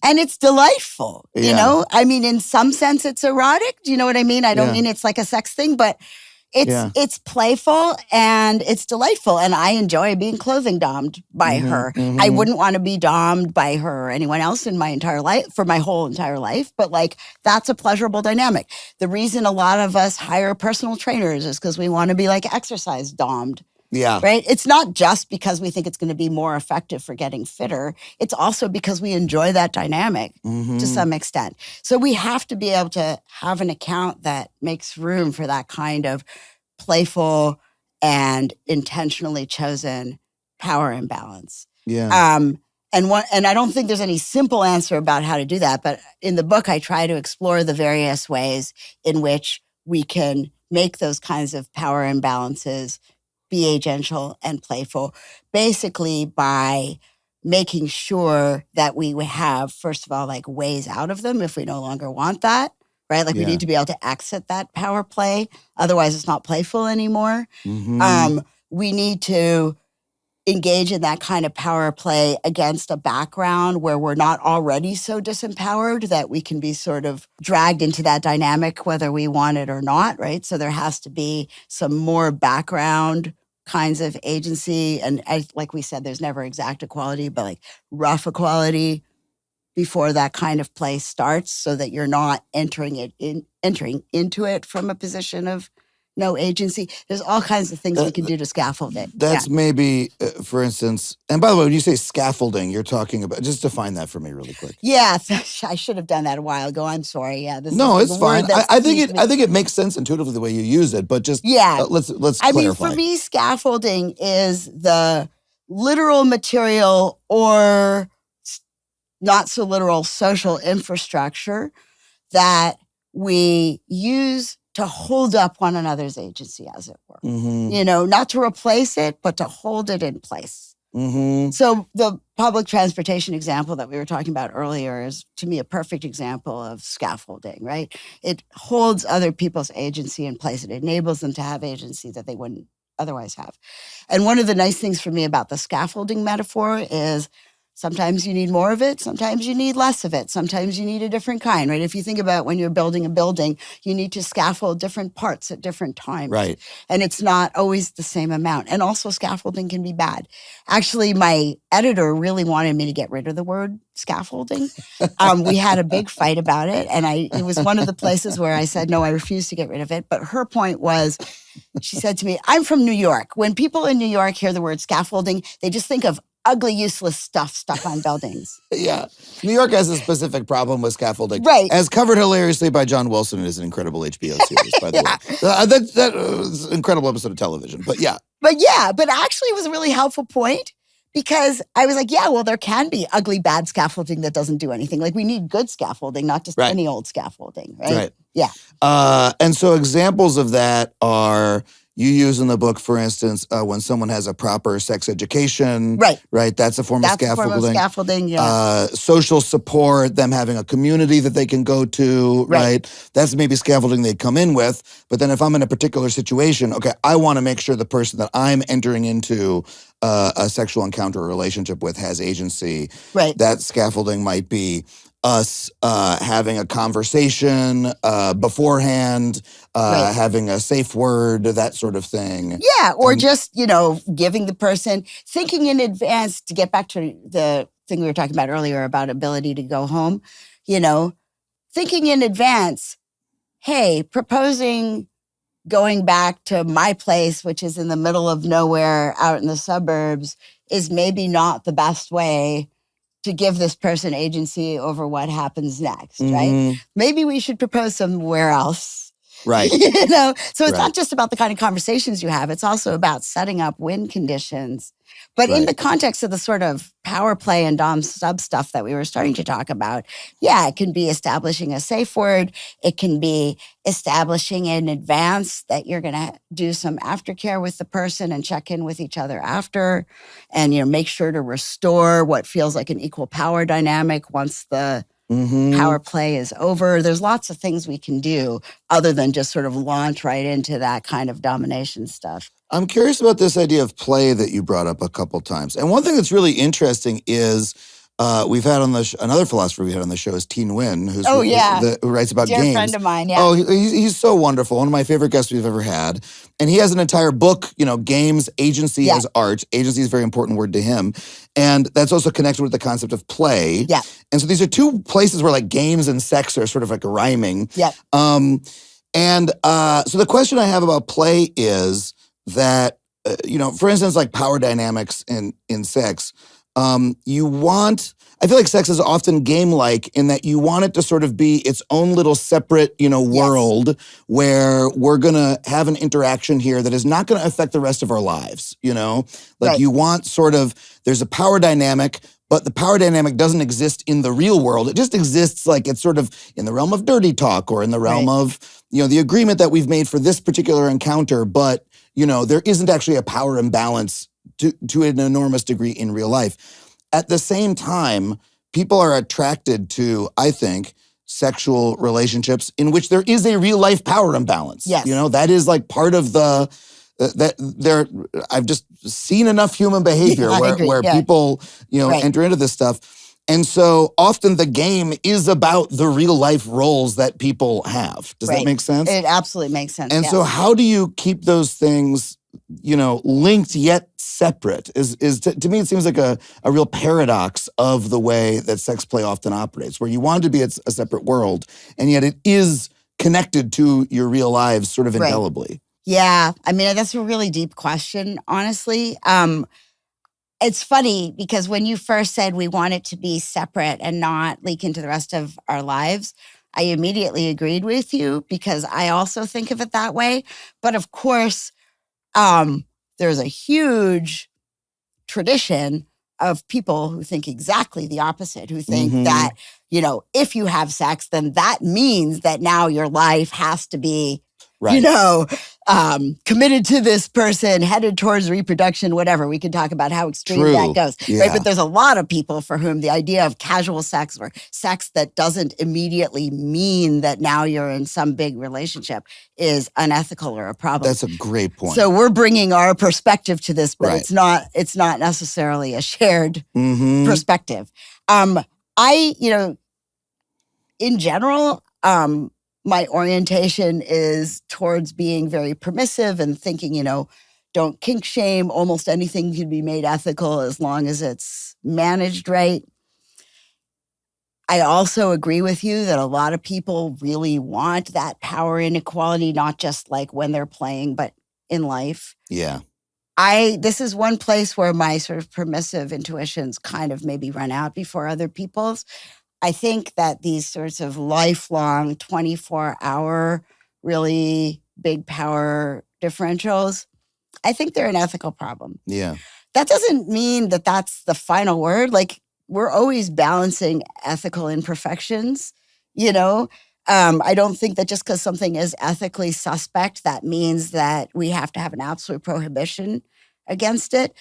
And it's delightful, I mean, in some sense, it's erotic. Do you know what I mean? I don't mean it's like a sex thing, but Yeah. It's playful and it's delightful, and I enjoy being clothing dommed by her. I wouldn't want to be dommed by her or anyone else in my entire life for my whole entire life, but like that's a pleasurable dynamic. The reason a lot of us hire personal trainers is because we want to be like exercise dommed. Yeah. Right? It's not just because we think it's going to be more effective for getting fitter. It's also because we enjoy that dynamic to some extent. So we have to be able to have an account that makes room for that kind of playful and intentionally chosen power imbalance. Yeah. And I don't think there's any simple answer about how to do that, but in the book I try to explore the various ways in which we can make those kinds of power imbalances be agential and playful, basically by making sure that we have, first of all, like ways out of them if we no longer want that, right? Like we need to be able to exit that power play. Otherwise, it's not playful anymore. We need to engage in that kind of power play against a background where we're not already so disempowered that we can be sort of dragged into that dynamic whether we want it or not, right? So there has to be some more background kinds of agency. And like we said, there's never exact equality, but like rough equality before that kind of play starts so that you're not entering into it from a position of no agency. There's all kinds of things we can do to scaffold it. That's maybe, for instance, and by the way, when you say scaffolding, you're talking about, just define that for me really quick. Yeah, I should have done that a while ago. I'm sorry. Yeah, no, it's fine. I think it makes sense intuitively the way you use it, but just let's clarify. I mean, for me, scaffolding is the literal material or not so literal social infrastructure that we use to hold up one another's agency, as it were. You know, not to replace it, but to hold it in place. So the public transportation example that we were talking about earlier is, to me, a perfect example of scaffolding, right? It holds other people's agency in place. It enables them to have agency that they wouldn't otherwise have. And one of the nice things for me about the scaffolding metaphor is sometimes you need more of it. Sometimes you need less of it. Sometimes you need a different kind, right? If you think about when you're building a building, you need to scaffold different parts at different times. Right. And it's not always the same amount. And also scaffolding can be bad. Actually, my editor really wanted me to get rid of the word scaffolding. We had a big fight about it. And it was one of the places where I said, no, I refuse to get rid of it. But her point was, she said to me, I'm from New York. When people in New York hear the word scaffolding, they just think of ugly, useless stuff stuck on buildings. Yeah. New York has a specific problem with scaffolding. Right. As covered hilariously by John Wilson in his incredible HBO series, by the way. That was an incredible episode of television, but yeah. But actually it was a really helpful point because I was like, yeah, well, there can be ugly, bad scaffolding that doesn't do anything. Like we need good scaffolding, not just any old scaffolding, right? Right. Yeah. And so examples of that are, you use in the book, for instance, when someone has a proper sex education. Right. That's a form of scaffolding. That's a form of scaffolding, yeah. Social support, them having a community that they can go to, right? That's maybe scaffolding they'd come in with. But then if I'm in a particular situation, okay, I want to make sure the person that I'm entering into a sexual encounter or relationship with has agency. Right. That scaffolding might be us having a conversation beforehand, having a safe word, that sort of thing. Yeah, or just, giving the person, thinking in advance, to get back to the thing we were talking about earlier about ability to go home, thinking in advance, hey, proposing going back to my place, which is in the middle of nowhere out in the suburbs, is maybe not the best way to give this person agency over what happens next, right? Maybe we should propose somewhere else. Right. So it's not just about the kind of conversations you have. It's also about setting up win conditions. But in the context of the sort of power play and dom sub stuff that we were starting to talk about, it can be establishing a safe word. It can be establishing in advance that you're going to do some aftercare with the person and check in with each other after, and make sure to restore what feels like an equal power dynamic once the power play is over. There's lots of things we can do other than just sort of launch right into that kind of domination stuff. I'm curious about this idea of play that you brought up a couple times. And one thing that's really interesting is we've had on the another philosopher we had on the show is Teen Nguyen, who writes about Dear games. friend of mine, yeah. Oh, he's so wonderful. One of my favorite guests we've ever had. And he has an entire book, games, agency as art. Agency is a very important word to him. And that's also connected with the concept of play. Yeah. And so these are two places where like games and sex are sort of like rhyming. Yeah. So the question I have about play is that, for instance, like power dynamics in sex, I feel like sex is often game-like in that you want it to sort of be its own little separate, world where we're going to have an interaction here that is not going to affect the rest of our lives, Like you want there's a power dynamic, but the power dynamic doesn't exist in the real world. It just exists like it's sort of in the realm of dirty talk or in the realm of, the agreement that we've made for this particular encounter, but, there isn't actually a power imbalance to an enormous degree in real life. At the same time, people are attracted to, I think, sexual relationships in which there is a real life power imbalance. Yes. That is like part of I've just seen enough human behavior where people, enter into this stuff. And so often the game is about the real life roles that people have. Does that make sense? It absolutely makes sense. And so how do you keep those things linked yet separate is to me, it seems like a real paradox of the way that sex play often operates, where you want it to be a separate world, and yet it is connected to your real lives sort of indelibly. Yeah. I mean, that's a really deep question, honestly. It's funny because when you first said we want it to be separate and not leak into the rest of our lives, I immediately agreed with you because I also think of it that way. But of course, there's a huge tradition of people who think exactly the opposite, who think that, if you have sex, then that means that now your life has to be, committed to this person, headed towards reproduction, whatever. We can talk about how extreme that goes. Yeah. Right? But there's a lot of people for whom the idea of casual sex or sex that doesn't immediately mean that now you're in some big relationship is unethical or a problem. That's a great point. So we're bringing our perspective to this, but it's not necessarily a shared perspective. In general, my orientation is towards being very permissive and thinking, don't kink shame. Almost anything can be made ethical as long as it's managed right. I also agree with you that a lot of people really want that power inequality, not just like when they're playing, but in life. Yeah. This is one place where my sort of permissive intuitions kind of maybe run out before other people's. I think that these sorts of lifelong 24-hour, really big power differentials, I think they're an ethical problem. Yeah. That doesn't mean that that's the final word. Like, we're always balancing ethical imperfections, I don't think that just because something is ethically suspect, that means that we have to have an absolute prohibition against it.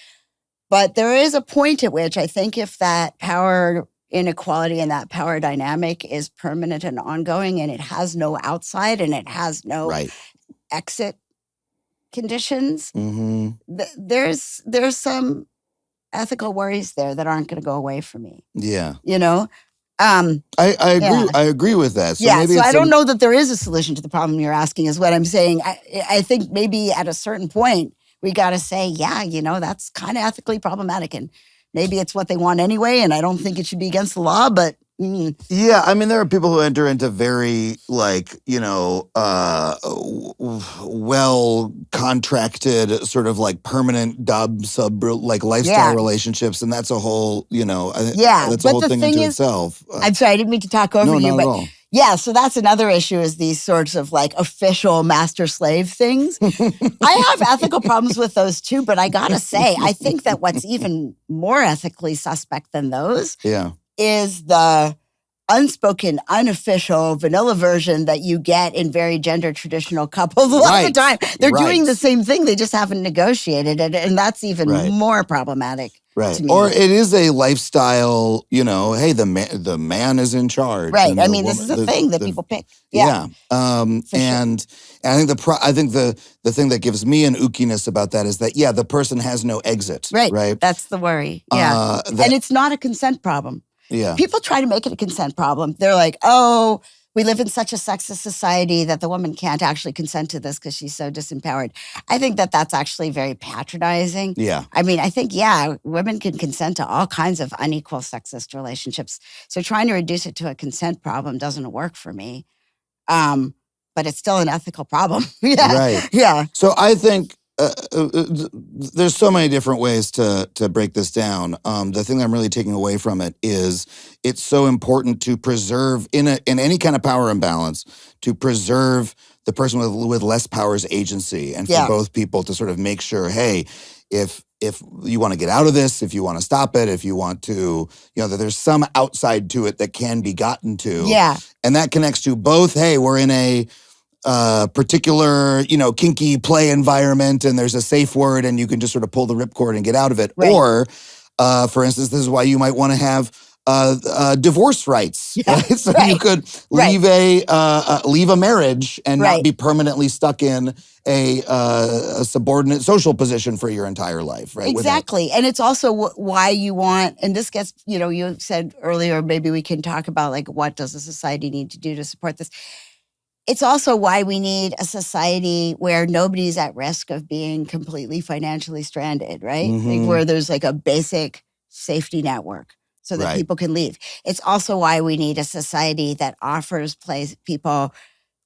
But there is a point at which I think if that power inequality and that power dynamic is permanent and ongoing and it has no outside and it has no exit conditions, there's some ethical worries there that aren't going to go away for me. Yeah. I agree. Yeah. I agree with that. So maybe I don't know that there is a solution to the problem you're asking is what I'm saying. I think maybe at a certain point we got to say, that's kind of ethically problematic, and maybe it's what they want anyway, and I don't think it should be against the law, but... Yeah, I mean, there are people who enter into very, well-contracted, sort of like permanent sub lifestyle relationships, and that's a whole, that's a whole thing into itself. I'm sorry, I didn't mean to talk over you, not but... At all. Yeah, so that's another issue is these sorts of like official master-slave things. I have ethical problems with those too, but I gotta say, I think that what's even more ethically suspect than those is the unspoken, unofficial, vanilla version that you get in very gender traditional couples. A lot of the time, they're doing the same thing, they just haven't negotiated it, and that's even more problematic. Right. Or it is a lifestyle, hey, the man is in charge. Right. I mean, this is a thing that people pick. Yeah. And I think the thing that gives me an ookiness about that is that, the person has no exit. Right. Right. That's the worry. Yeah. And it's not a consent problem. Yeah. People try to make it a consent problem. They're like, oh, we live in such a sexist society that the woman can't actually consent to this because she's so disempowered. I think that that's actually very patronizing. Yeah. I mean, I think, women can consent to all kinds of unequal sexist relationships. So trying to reduce it to a consent problem doesn't work for me. But it's still an ethical problem. Yeah. Right. Yeah. So I think there's so many different ways to break this down. The thing I'm really taking away from it is it's so important to preserve in any kind of power imbalance, to preserve the person with less power's agency, and for both people to sort of make sure, hey, if you want to get out of this, if you want to stop it, if you want to, that there's some outside to it that can be gotten to. Yeah. And that connects to both, hey, we're in a particular, kinky play environment and there's a safe word and you can just sort of pull the ripcord and get out of it. Right. Or, for instance, this is why you might want to have divorce rights, right? So you could leave a marriage and not be permanently stuck in a subordinate social position for your entire life, right? Exactly. And it's also why you want, and this gets, you said earlier, maybe we can talk about like, what does a society need to do to support this? It's also why we need a society where nobody's at risk of being completely financially stranded, right? Like where there's like a basic safety network so that people can leave. It's also why we need a society that offers people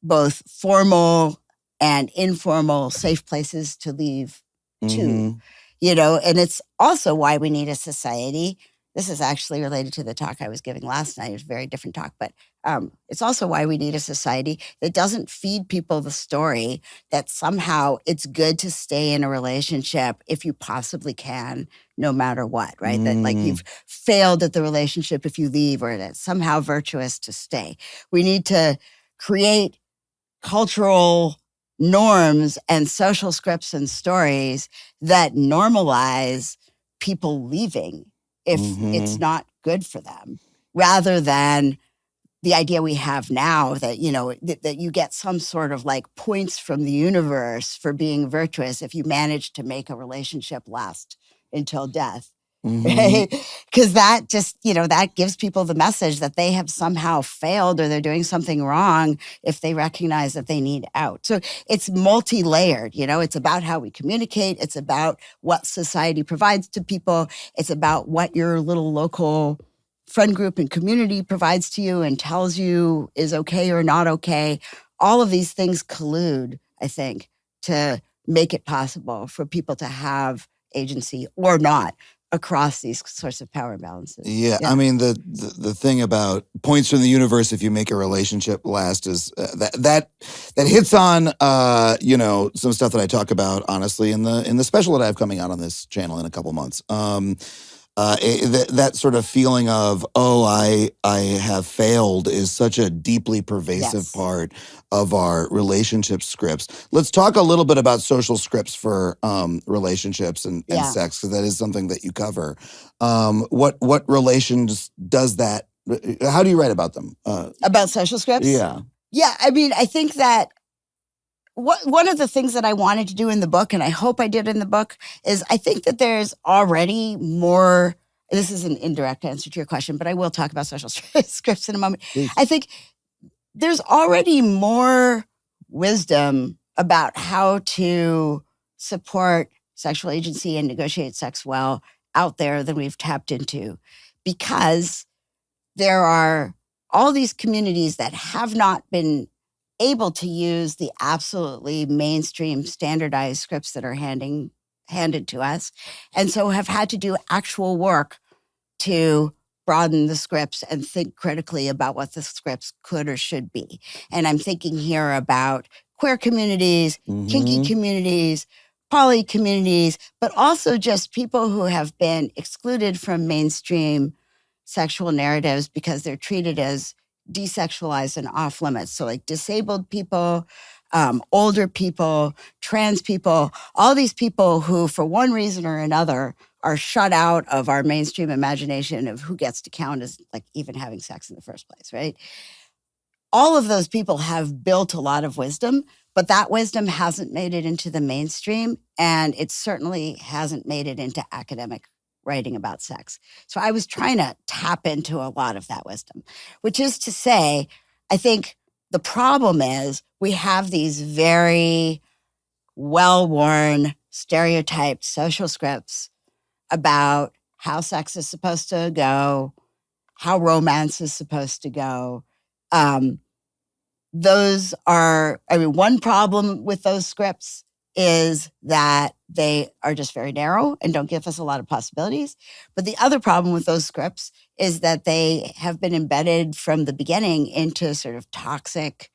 both formal and informal safe places to leave to, and it's also why we need a society. This is actually related to the talk I was giving last night. It was a very different talk, but it's also why we need a society that doesn't feed people the story that somehow it's good to stay in a relationship if you possibly can, no matter what, right? That like you've failed at the relationship if you leave, or that it's somehow virtuous to stay. We need to create cultural norms and social scripts and stories that normalize people leaving if it's not good for them, rather than the idea we have now that, that you get some sort of like points from the universe for being virtuous if you manage to make a relationship last until death. Right? Because that just, that gives people the message that they have somehow failed or they're doing something wrong if they recognize that they need out. So it's multi-layered, it's about how we communicate. It's about what society provides to people. It's about what your little local friend group and community provides to you and tells you is okay or not okay. All of these things collude, I think, to make it possible for people to have agency or not across these sorts of power balances. Yeah. I mean, the thing about points from the universe if you make a relationship last is that hits on some stuff that I talk about honestly in the special that I have coming out on this channel in a couple months. That sort of feeling of, I have failed is such a deeply pervasive part of our relationship scripts. Let's talk a little bit about social scripts for relationships and sex, because that is something that you cover. What relations does that? How do you write about them? About social scripts? Yeah. Yeah, I mean, I think that one of the things that I wanted to do in the book, and I hope I did in the book, is I think that there's already more, this is an indirect answer to your question, but I will talk about social scripts in a moment. Please. I think there's already more wisdom about how to support sexual agency and negotiate sex well out there than we've tapped into, because there are all these communities that have not been able to use the absolutely mainstream standardized scripts that are handed to us, and so have had to do actual work to broaden the scripts and think critically about what the scripts could or should be. And I'm thinking here about queer communities, kinky communities, poly communities, but also just people who have been excluded from mainstream sexual narratives because they're treated as desexualized and off limits. So like disabled people, older people, trans people, all these people who for one reason or another are shut out of our mainstream imagination of who gets to count as like even having sex in the first place, right? All of those people have built a lot of wisdom, but that wisdom hasn't made it into the mainstream, and it certainly hasn't made it into academic writing about sex. So I was trying to tap into a lot of that wisdom, which is to say, I think the problem is we have these very well-worn, stereotyped social scripts about how sex is supposed to go, how romance is supposed to go. Those are, one problem with those scripts is that they are just very narrow and don't give us a lot of possibilities. But the other problem with those scripts is that they have been embedded from the beginning into sort of toxic,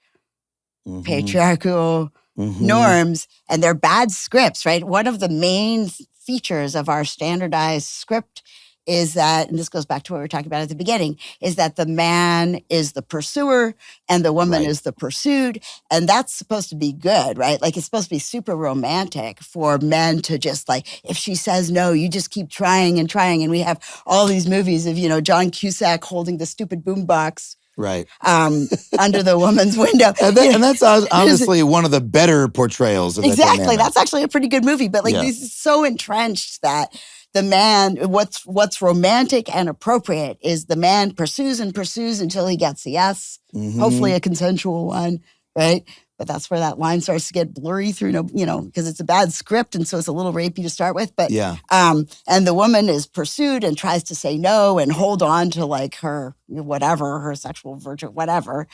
patriarchal norms, and they're bad scripts, right? One of the main features of our standardized script is that, and this goes back to what we were talking about at the beginning, is that the man is the pursuer and the woman is the pursued. And that's supposed to be good, right? Like, it's supposed to be super romantic for men to just like, if she says no, you just keep trying and trying. And we have all these movies of, John Cusack holding the stupid boombox under the woman's window. And that's honestly one of the better portrayals of that exactly. dynamic. That's actually a pretty good movie. But this is so entrenched that the man, what's romantic and appropriate is the man pursues and pursues until he gets a yes, hopefully a consensual one, right? But that's where that line starts to get blurry through, because it's a bad script, and so it's a little rapey to start with. But and the woman is pursued and tries to say no and hold on to like her whatever, her sexual virtue, whatever.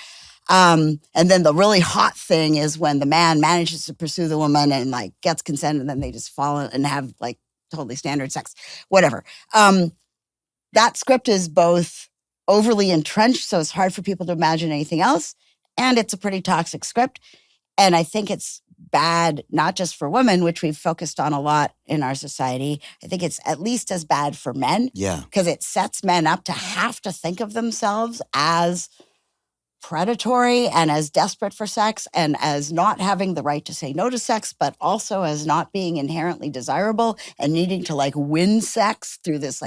And then the really hot thing is when the man manages to pursue the woman and like gets consent, and then they just fall and have like totally standard sex, whatever. That script is both overly entrenched, so it's hard for people to imagine anything else, and it's a pretty toxic script. And I think it's bad, not just for women, which we've focused on a lot in our society. I think it's at least as bad for men. Yeah. Because it sets men up to have to think of themselves as predatory and as desperate for sex and as not having the right to say no to sex, but also as not being inherently desirable and needing to like win sex through this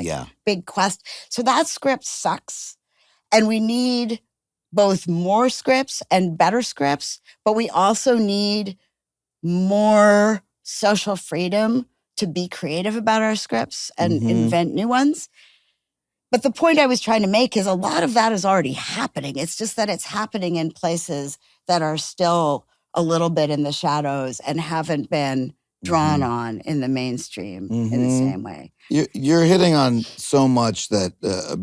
big quest. So that script sucks. And we need both more scripts and better scripts, but we also need more social freedom to be creative about our scripts and invent new ones. But the point I was trying to make is a lot of that is already happening. It's just that it's happening in places that are still a little bit in the shadows and haven't been drawn on in the mainstream in the same way. You're hitting on so much that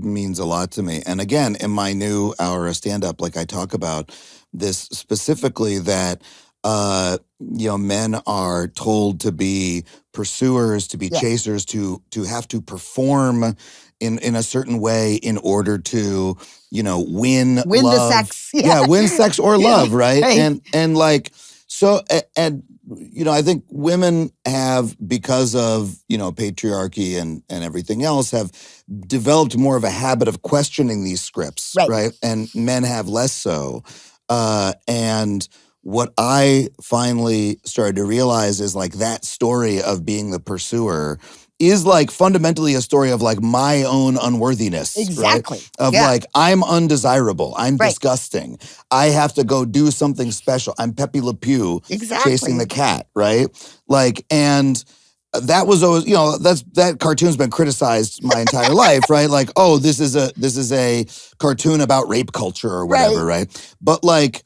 means a lot to me. And again, in my new hour of stand-up, like I talk about this specifically that men are told to be pursuers, to be chasers, to have to perform in a certain way in order to, win love. The sex. Win sex or love, right? And like, so, and, I think women have, because of, patriarchy and everything else, have developed more of a habit of questioning these scripts, right? And men have less so. And what I finally started to realize is like that story of being the pursuer is like fundamentally a story of like my own unworthiness. Exactly. Right? Of like, I'm undesirable. I'm disgusting. I have to go do something special. I'm Pepe Le Pew chasing the cat, right? Like, and that was always, that cartoon's been criticized my entire life, right? Like, oh, this is a cartoon about rape culture or whatever, right? But like,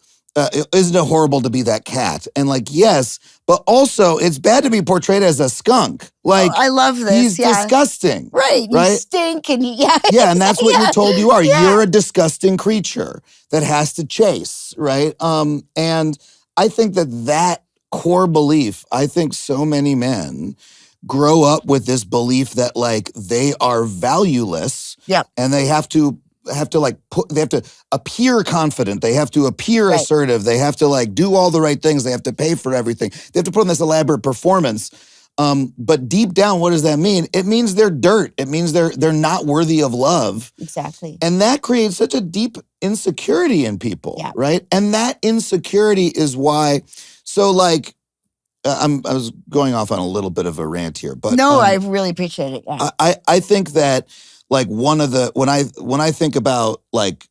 isn't it horrible to be that cat? And like, yes, but also it's bad to be portrayed as a skunk. Like, I love this. He's disgusting. Right. You stink and and that's what you're told you are. You're a disgusting creature that has to chase, right? And I think that core belief, I think so many men grow up with this belief that like they are valueless. And they have to they have to appear confident. They have to appear assertive. They have to like do all the right things. They have to pay for everything. They have to put on this elaborate performance. But deep down, what does that mean? It means they're dirt. It means they're not worthy of love. Exactly. And that creates such a deep insecurity in people, right? And that insecurity is why, so like, I was going off on a little bit of a rant here, but no, I really appreciate it. I think that like one of the when I think about like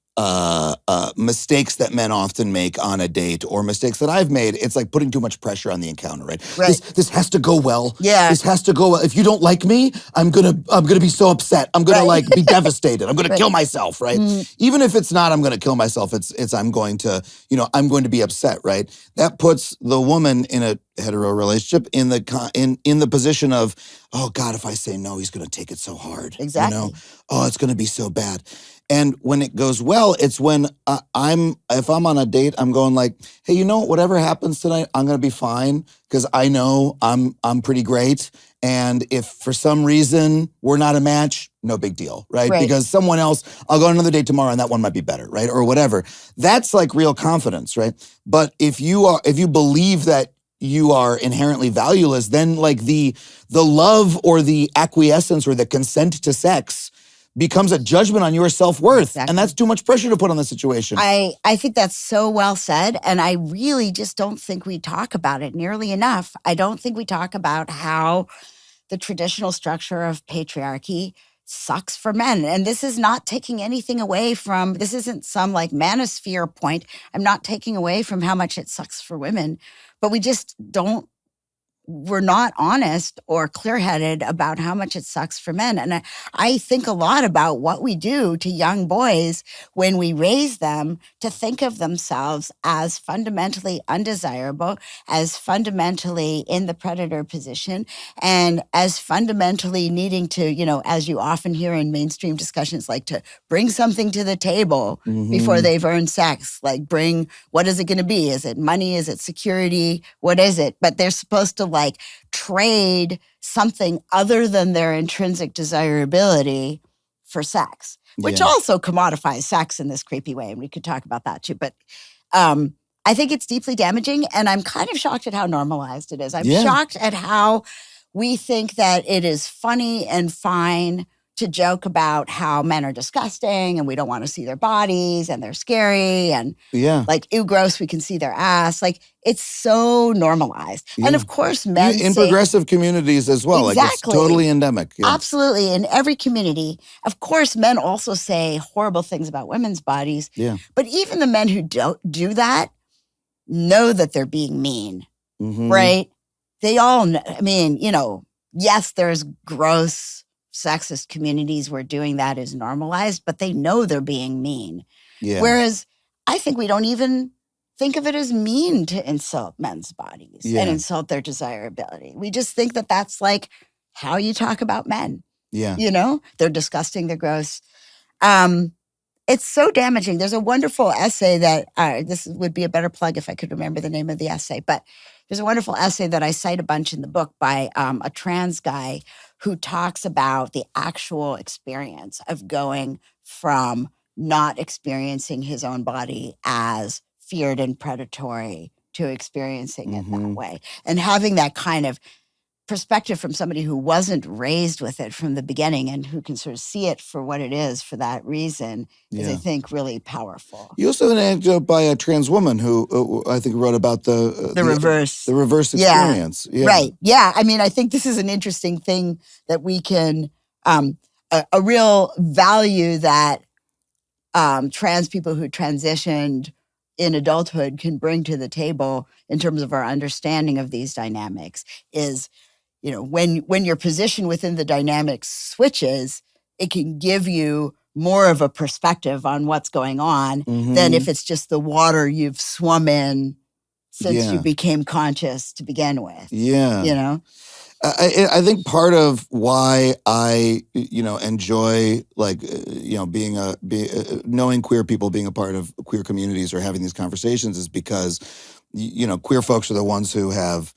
mistakes that men often make on a date or mistakes that I've made, it's like putting too much pressure on the encounter, right? This has to go well. Yeah. This has to go well. If you don't like me, I'm gonna be so upset. I'm gonna like be devastated. I'm gonna kill myself, right? Even if it's not I'm gonna kill myself, it's I'm going to be upset, right? That puts the woman in a hetero relationship in the position of, oh God, if I say no, he's gonna take it so hard. Exactly. Oh, it's gonna be so bad. And when it goes well, it's when if I'm on a date, I'm going like, hey, whatever happens tonight, I'm gonna be fine because I know I'm pretty great. And if for some reason we're not a match, no big deal, right? Because someone else, I'll go on another date tomorrow and that one might be better, right? Or whatever. That's like real confidence, right? But if you believe that you are inherently valueless, then like the love or the acquiescence or the consent to sex becomes a judgment on your self-worth. Exactly. And that's too much pressure to put on the situation. I think that's so well said. And I really just don't think we talk about it nearly enough. I don't think we talk about how the traditional structure of patriarchy sucks for men. And this is not taking anything away from, this isn't some like manosphere point. I'm not taking away from how much it sucks for women, but we just we're not honest or clear-headed about how much it sucks for men. And I think a lot about what we do to young boys when we raise them to think of themselves as fundamentally undesirable, as fundamentally in the predator position, and as fundamentally needing to, as you often hear in mainstream discussions, like to bring something to the table before they've earned sex. Like what is it going to be? Is it money? Is it security? What is it? But they're supposed to like trade something other than their intrinsic desirability for sex, which also commodifies sex in this creepy way. And we could talk about that too. But I think it's deeply damaging. And I'm kind of shocked at how normalized it is. I'm shocked at how we think that it is funny and fine to joke about how men are disgusting and we don't want to see their bodies and they're scary and like, ew, gross, we can see their ass. Like, it's so normalized. And of course, men in progressive communities as well. Exactly. Like, it's totally endemic. Yeah. Absolutely. In every community. Of course, men also say horrible things about women's bodies. Yeah. But even the men who don't do that know that they're being mean, right? They all know. I mean, yes, there's gross sexist communities where doing that is normalized, but they know they're being mean. Yeah. Whereas I think we don't even think of it as mean to insult men's bodies and insult their desirability. We just think that that's like how you talk about men. Yeah. They're disgusting, they're gross. It's so damaging. There's a wonderful essay that, this would be a better plug if I could remember the name of the essay, but there's a wonderful essay that I cite a bunch in the book by a trans guy who talks about the actual experience of going from not experiencing his own body as feared and predatory to experiencing it that way. And having that kind of perspective from somebody who wasn't raised with it from the beginning and who can sort of see it for what it is for that reason is, I think, really powerful. You also have an anecdote by a trans woman who I think wrote about the reverse experience. Yeah. Right. Yeah. I mean, I think this is an interesting thing that we can, a real value that trans people who transitioned in adulthood can bring to the table in terms of our understanding of these dynamics is, when your position within the dynamics switches, it can give you more of a perspective on what's going on than if it's just the water you've swum in since you became conscious to begin with. Yeah. I think part of why I, enjoy knowing queer people, being a part of queer communities or having these conversations is because, queer folks are the ones who have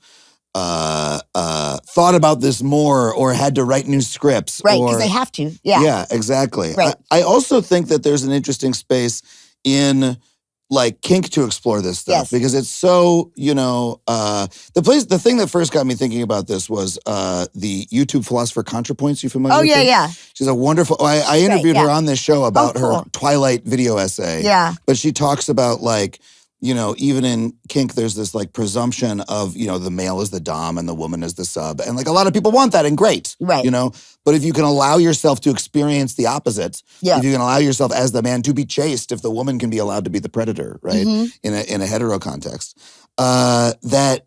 thought about this more or had to write new scripts. Right, because they have to. Yeah. Yeah, exactly. Right. I also think that there's an interesting space in kink to explore this stuff because it's so, the thing that first got me thinking about this was the YouTube philosopher ContraPoints. You familiar with her? Yeah. She's a wonderful, I interviewed her on this show about her Twilight video essay. Yeah. But she talks about even in kink, there's this like presumption of, the male is the dom and the woman is the sub. And like a lot of people want that and great, Right. But if you can allow yourself to experience the opposite, Yeah. if you can allow yourself as the man to be chased, if the woman can be allowed to be the predator, right? In a hetero context, that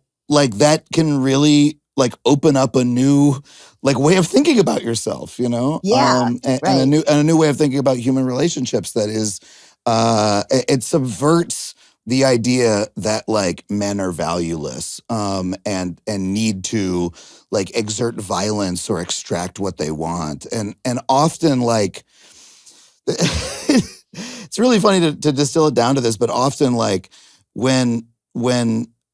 can really like open up a new like way of thinking about yourself, Yeah, and right. a new way of thinking about human relationships that is, it subverts the idea that like men are valueless, and need to like exert violence or extract what they want, and often like it's really funny to distill it down to this, but often like when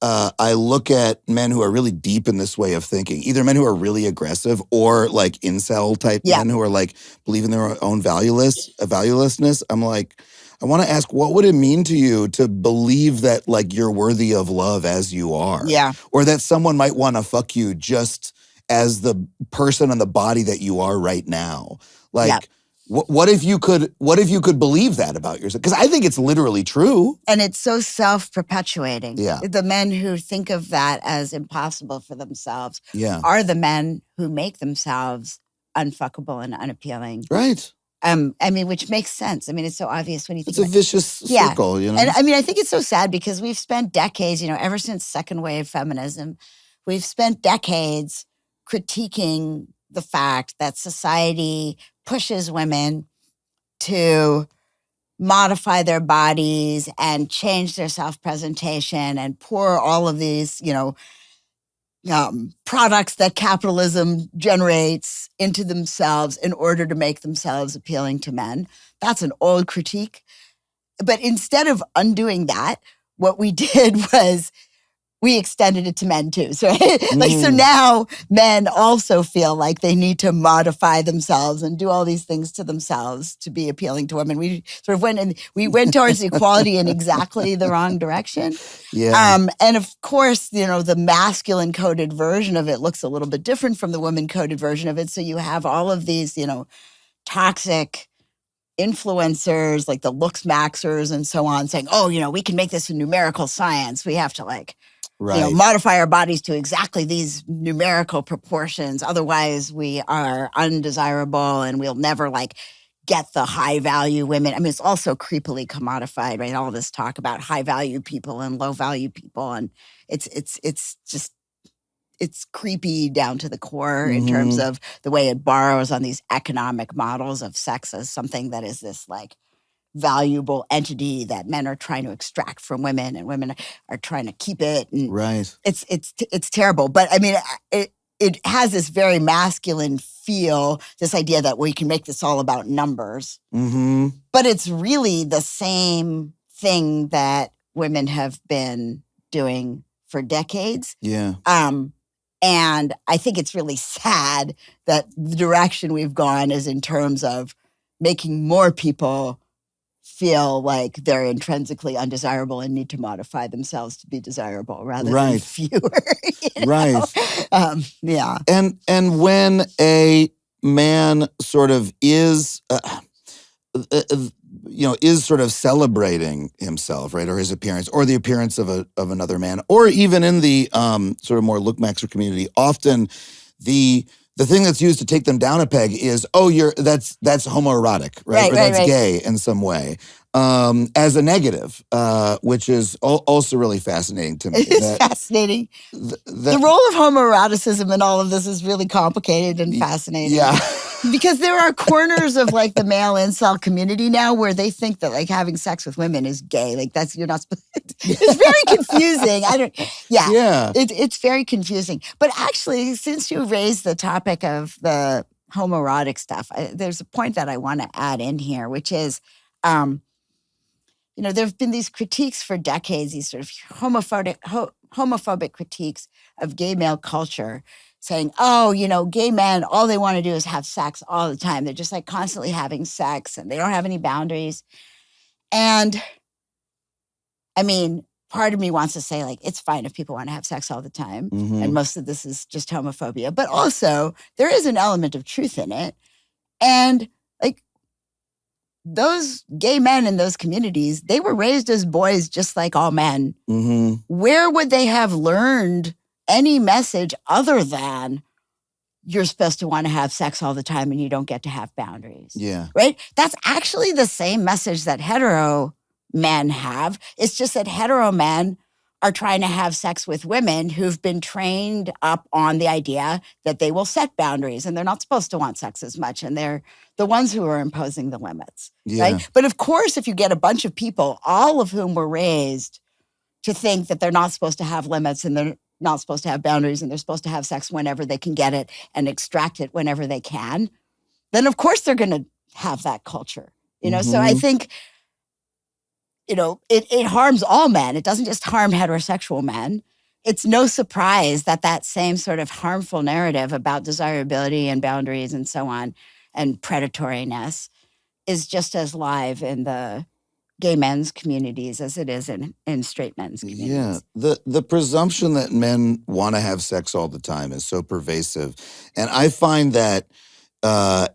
I look at men who are really deep in this way of thinking, either men who are really aggressive or like incel type men who are like believe in their own valuelessness, I'm like, I want to ask, what would it mean to you to believe that like you're worthy of love as you are? Yeah. Or that someone might want to fuck you just as the person and the body that you are right now? Like, what if you could believe that about yourself? Because I think it's literally true. And it's so self-perpetuating. Yeah. The men who think of that as impossible for themselves are the men who make themselves unfuckable and unappealing. Right. Which makes sense. It's so obvious when you think it's a vicious circle, And I think it's so sad because we've spent decades, ever since second wave feminism, we've spent decades critiquing the fact that society pushes women to modify their bodies and change their self-presentation and pour all of these, products that capitalism generates into themselves in order to make themselves appealing to men. That's an old critique. But instead of undoing that, what we did was we extended it to men too. So, so now men also feel like they need to modify themselves and do all these things to themselves to be appealing to women. We sort of went towards equality in exactly the wrong direction. Yeah. And of course, the masculine coded version of it looks a little bit different from the woman coded version of it. So you have all of these, toxic influencers like the looks maxers and so on saying, oh, we can make this a numerical science. We have to modify our bodies to exactly these numerical proportions. Otherwise, we are undesirable and we'll never get the high value women. It's also creepily commodified, right? All this talk about high value people and low value people, and it's creepy down to the core in terms of the way it borrows on these economic models of sex as something that is this valuable entity that men are trying to extract from women and women are trying to keep it. And right. It's terrible. But it has this very masculine feel, this idea that we can make this all about numbers. But it's really the same thing that women have been doing for decades. Yeah. And I think it's really sad that the direction we've gone is in terms of making more people feel like they're intrinsically undesirable and need to modify themselves to be desirable rather than fewer. Right. Yeah. And when a man sort of is, is sort of celebrating himself, right, or his appearance, or the appearance of another man, or even in the sort of more look-maxer community, often the thing that's used to take them down a peg is, that's homoerotic, right? Or that's gay in some way, as a negative, which is also really fascinating to me. It's fascinating. The role of homoeroticism in all of this is really complicated and fascinating. Yeah. Because there are corners of the male incel community now where they think that having sex with women is gay. You're not supposed to. It's very confusing. It's very confusing. But actually, since you raised the topic of the homoerotic stuff, there's a point that I want to add in here, which is, there have been these critiques for decades, these sort of homophobic critiques of gay male culture, saying, gay men, all they want to do is have sex all the time. They're just constantly having sex and they don't have any boundaries. And part of me wants to say it's fine if people want to have sex all the time. And most of this is just homophobia, but also there is an element of truth in it. And those gay men in those communities, they were raised as boys just like all men. Mm-hmm. Where would they have learned any message other than you're supposed to want to have sex all the time and you don't get to have boundaries? Yeah. Right? That's actually the same message that hetero men have. It's just that hetero men are trying to have sex with women who've been trained up on the idea that they will set boundaries and they're not supposed to want sex as much. And they're the ones who are imposing the limits. Yeah. Right? But of course, if you get a bunch of people, all of whom were raised to think that they're not supposed to have limits and they're not supposed to have boundaries and they're supposed to have sex whenever they can get it and extract it whenever they can, then of course they're going to have that culture. So I think, it harms all men. It doesn't just harm heterosexual men. It's no surprise that that same sort of harmful narrative about desirability and boundaries and so on and predatoriness is just as live in the gay men's communities as it is in straight men's communities. Yeah. The presumption that men want to have sex all the time is so pervasive. And I find that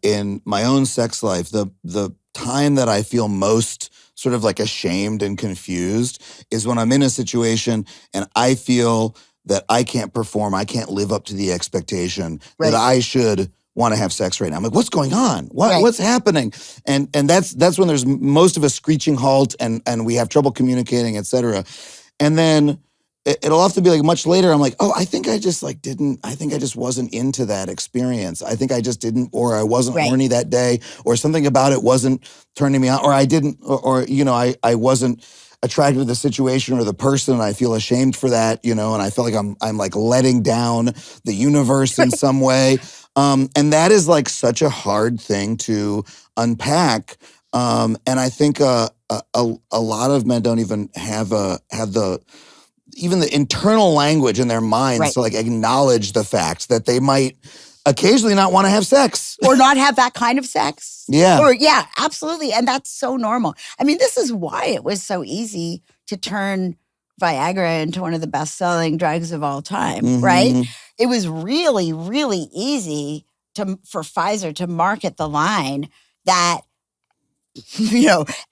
in my own sex life, the time that I feel most sort of like ashamed and confused is when I'm in a situation and I feel that I can't perform, I can't live up to the expectation that I should want to have sex right now. I'm like, what's going on? What's happening? And that's when there's most of a screeching halt and we have trouble communicating, et cetera. And then it'll often be like much later, I'm like, oh, I think I just wasn't into that experience. I think I just didn't, or I wasn't horny that day, or something about it wasn't turning me on, or I didn't, or I wasn't attracted to the situation or the person, and I feel ashamed for that, and I feel like I'm like letting down the universe in some way. And that is like such a hard thing to unpack. And I think a lot of men don't even have the internal language in their minds to like acknowledge the fact that they might occasionally not want to have sex. Or not have that kind of sex. Yeah. Or absolutely. And that's so normal. I mean, this is why it was so easy to turn Viagra into one of the best-selling drugs of all time, right? It was really, really easy for Pfizer to market the line that,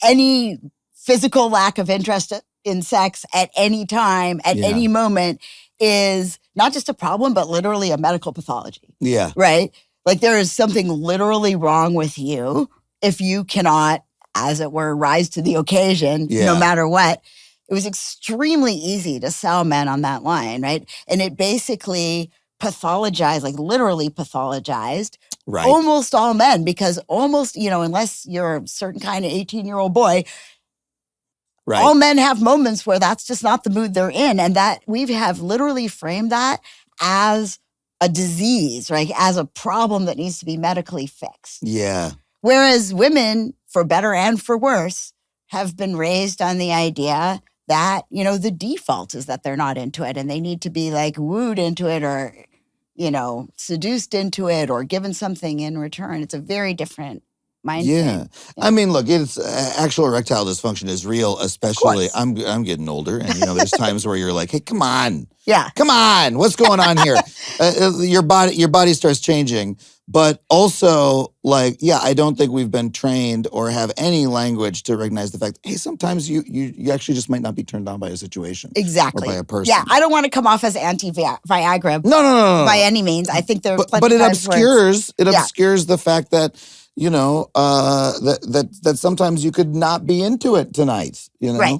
any physical lack of interest in sex at any time, at any moment is not just a problem, but literally a medical pathology. Yeah. Right? Like there is something literally wrong with you if you cannot, as it were, rise to the occasion, no matter what. It was extremely easy to sell men on that line, right? And it basically pathologized, like literally pathologized almost all men, because almost, unless you're a certain kind of 18-year-old boy, all men have moments where that's just not the mood they're in. And that we have literally framed that as a disease, right? As a problem that needs to be medically fixed. Yeah. Whereas women, for better and for worse, have been raised on the idea that, the default is that they're not into it and they need to be like wooed into it or, seduced into it or given something in return. It's a very different mindset. Yeah. I mean, look, it's actual erectile dysfunction is real, especially I'm getting older and there's times where you're like, hey, come on. Yeah. Come on. What's going on here? Your body starts changing. But also, like, I don't think we've been trained or have any language to recognize the fact, hey, sometimes you actually just might not be turned on by a situation. Exactly. Or by a person. Yeah, I don't want to come off as anti-Viagra. No. By any means. I think there are plenty but it of times obscures the fact that, that sometimes you could not be into it tonight, Right.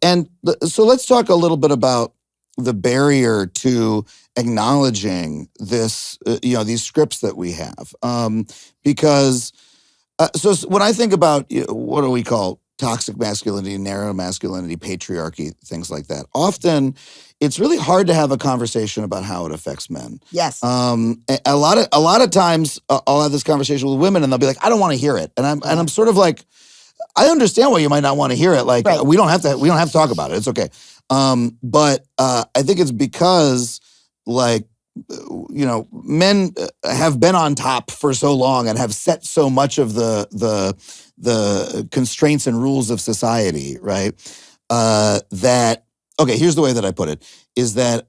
And so let's talk a little bit about the barrier to acknowledging this, these scripts that we have. Because so when I think about what do we call toxic masculinity, narrow masculinity, patriarchy, things like that, often it's really hard to have a conversation about how it affects men. Yes. A lot of times I'll have this conversation with women and they'll be like, I don't want to hear it. And I'm sort of like, I understand why you might not want to hear it. Like we don't have to talk about it. It's okay. But I think it's because men have been on top for so long and have set so much of the constraints and rules of society, right? That okay, here's the way that I put it, is that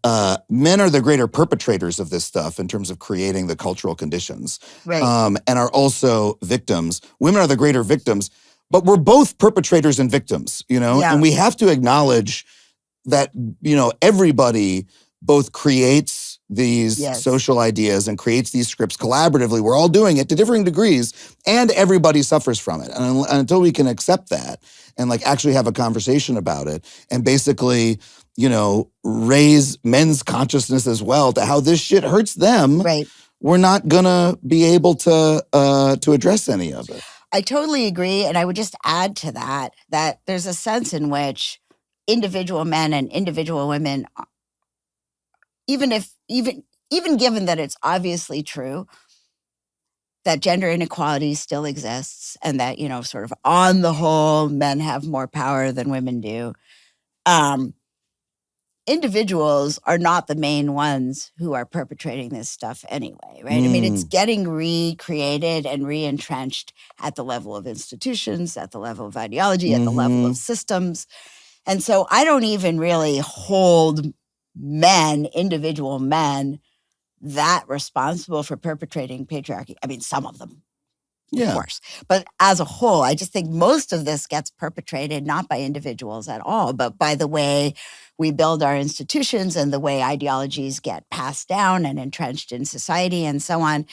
men are the greater perpetrators of this stuff in terms of creating the cultural conditions, Right. and are also victims. Women are the greater victims, but we're both perpetrators and victims, Yeah. and we have to acknowledge that, everybody both creates these Yes. social ideas and creates these scripts collaboratively. We're all doing it to differing degrees, and everybody suffers from it. And until we can accept that and like actually have a conversation about it and basically, raise men's consciousness as well to how this shit hurts them, Right. we're not gonna be able to address any of it. I totally agree. And I would just add to that there's a sense in which individual men and individual women, even given that it's obviously true that gender inequality still exists and that, sort of on the whole, men have more power than women do. Individuals are not the main ones who are perpetrating this stuff anyway, right? I mean, it's getting recreated and re-entrenched at the level of institutions, at the level of ideology, at the level of systems. And so I don't even really hold individual men, that responsible for perpetrating patriarchy. I mean, some of them. Yeah. Of course. But as a whole, I just think most of this gets perpetrated not by individuals at all, but by the way we build our institutions and the way ideologies get passed down and entrenched in society and so on.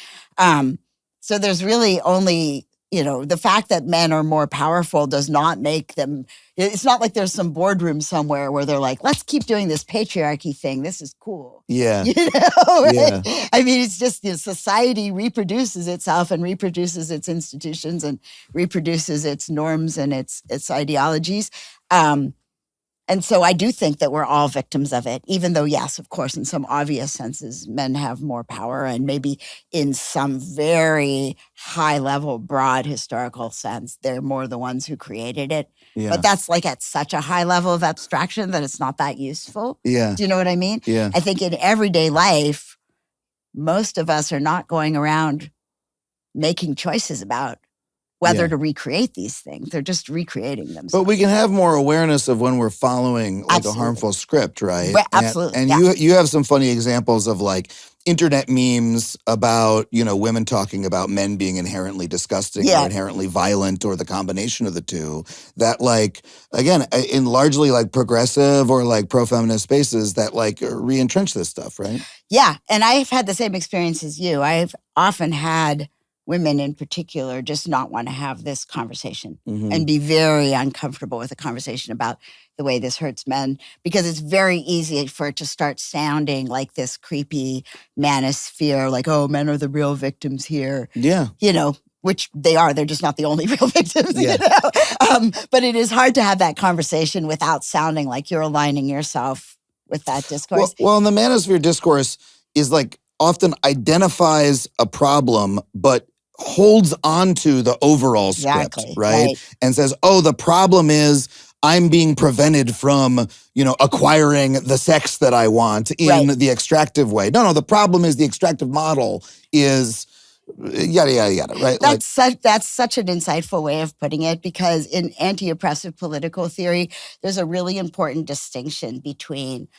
So there's really only, the fact that men are more powerful does not make them, it's not like there's some boardroom somewhere where they're like, let's keep doing this patriarchy thing. This is cool. Yeah. Right? Yeah. I mean, it's just society reproduces itself and reproduces its institutions and reproduces its norms and its ideologies. And so I do think that we're all victims of it, even though, yes, of course, in some obvious senses, men have more power and maybe in some very high level, broad historical sense, they're more the ones who created it. Yeah. But that's like at such a high level of abstraction that it's not that useful. Yeah. Do you know what I mean? Yeah. I think in everyday life, most of us are not going around making choices about whether to recreate these things. They're just recreating them. But we can have more awareness of when we're following like Absolutely. a harmful script, right? Absolutely. And you have some funny examples of like internet memes about, women talking about men being inherently disgusting or inherently violent or the combination of the two that like, again, in largely like progressive or like pro-feminist spaces that like re-entrench this stuff, right? Yeah. And I've had the same experience as you. I've often had women in particular just not want to have this conversation and be very uncomfortable with a conversation about the way this hurts men, because it's very easy for it to start sounding like this creepy manosphere, like, oh, men are the real victims here. Yeah. Which they are. They're just not the only real victims, Yeah. But it is hard to have that conversation without sounding like you're aligning yourself with that discourse. Well, and the manosphere discourse is like often identifies a problem, but holds on to the overall script, right? And says, oh, the problem is I'm being prevented from, acquiring the sex that I want in the extractive way. No, the problem is the extractive model is yada, yada, yada, right? That's such an insightful way of putting it, because in anti-oppressive political theory, there's a really important distinction between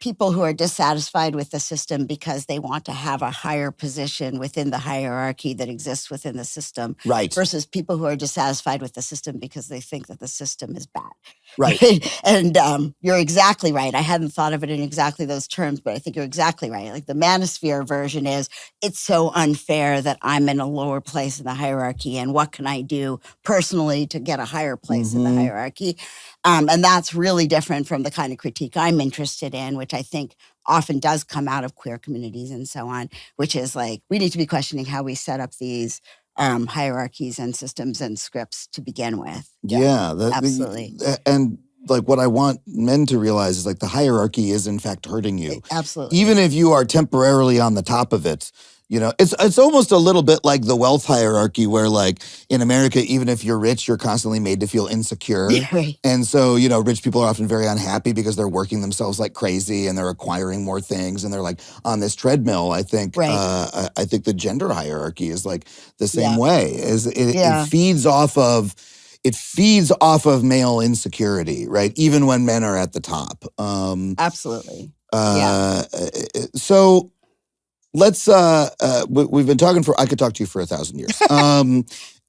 people who are dissatisfied with the system because they want to have a higher position within the hierarchy that exists within the system, right? Versus people who are dissatisfied with the system because they think that the system is bad, right? And you're exactly right. I hadn't thought of it in exactly those terms, but I think you're exactly right. Like the manosphere version is, it's so unfair that I'm in a lower place in the hierarchy, and what can I do personally to get a higher place in the hierarchy? And that's really different from the kind of critique I'm interested in, which I think often does come out of queer communities and so on, which is like, we need to be questioning how we set up these hierarchies and systems and scripts to begin with. Yeah, absolutely. And like what I want men to realize is like the hierarchy is in fact hurting you. Absolutely. Even if you are temporarily on the top of it. It's almost a little bit like the wealth hierarchy where like in America, even if you're rich, you're constantly made to feel insecure. Right. And so, rich people are often very unhappy because they're working themselves like crazy and they're acquiring more things and they're like on this treadmill. I think I think the gender hierarchy is like the same way. It feeds off of it feeds off of male insecurity, right? Even when men are at the top. Absolutely. So let's we've been talking I could talk to you for 1,000 years.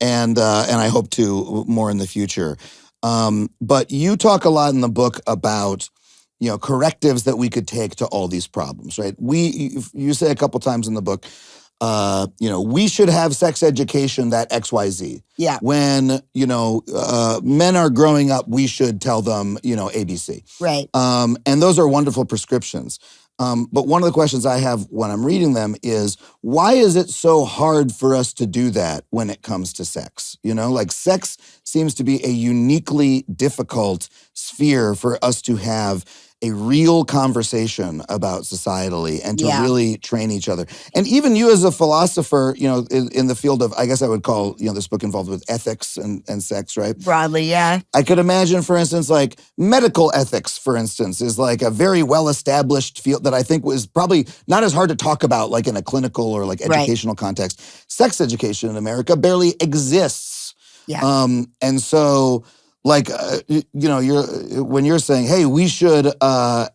And I hope to more in the future. But you talk a lot in the book about, correctives that we could take to all these problems, right? You say a couple times in the book, we should have sex education that XYZ. Yeah. When, men are growing up, we should tell them, ABC. Right. And those are wonderful prescriptions. But one of the questions I have when I'm reading them is, why is it so hard for us to do that when it comes to sex? Sex seems to be a uniquely difficult sphere for us to have a real conversation about societally and to really train each other. And even you as a philosopher, in the field of, I guess I would call, this book involved with ethics and sex, right? Broadly, yeah. I could imagine, for instance, like medical ethics, for instance, is like a very well-established field that I think was probably not as hard to talk about like in a clinical or like educational context. Sex education in America barely exists. Yeah. And so like, when you're saying, hey, we should have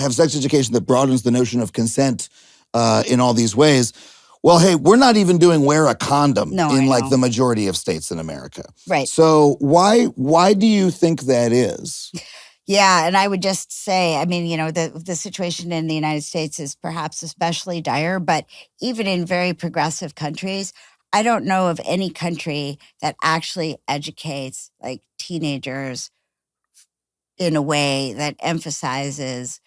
sex education that broadens the notion of consent in all these ways. Well, hey, we're not even doing wear a condom in like the majority of states in America. Right. So why do you think that is? Yeah, and I would just say, I mean, the situation in the United States is perhaps especially dire, but even in very progressive countries, I don't know of any country that actually educates like teenagers in a way that emphasizes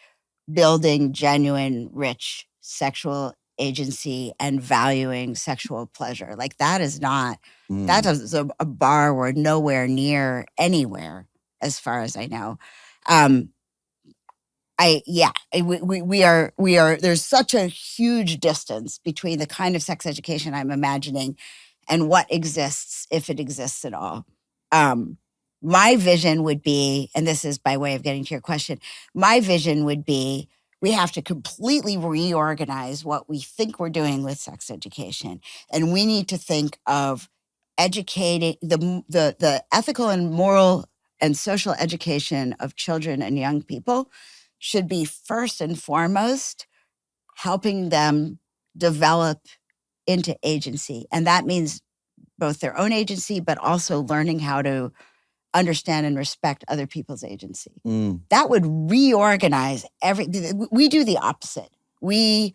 building genuine, rich sexual agency and valuing sexual pleasure. Like that is a bar we're nowhere near anywhere, as far as I know. We are, there's such a huge distance between the kind of sex education I'm imagining and what exists, if it exists at all. My vision would be, and this is by way of getting to your question, my vision would be we have to completely reorganize what we think we're doing with sex education. And we need to think of educating the ethical and moral and social education of children and young people should be first and foremost helping them develop into agency. And that means both their own agency, but also learning how to understand and respect other people's agency. That would reorganize we do the opposite. We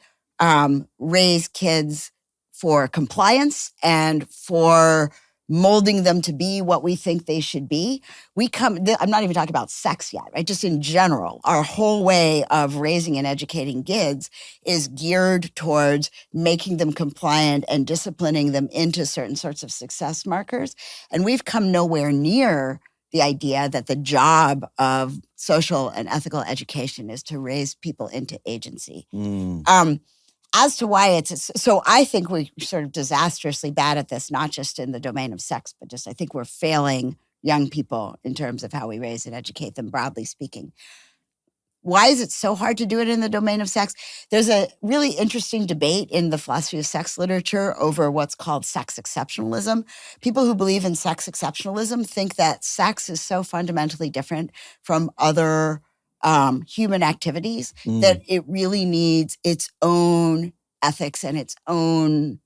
raise kids for compliance and for molding them to be what we think they should be. I'm not even talking about sex yet, right? Just in general, our whole way of raising and educating kids is geared towards making them compliant and disciplining them into certain sorts of success markers. And we've come nowhere near the idea that the job of social and ethical education is to raise people into agency. As to why so I think we're sort of disastrously bad at this, not just in the domain of sex, but just I think we're failing young people in terms of how we raise and educate them, broadly speaking. Why is it so hard to do it in the domain of sex? There's a really interesting debate in the philosophy of sex literature over what's called sex exceptionalism. People who believe in sex exceptionalism think that sex is so fundamentally different from other human activities that it really needs its own ethics and its own,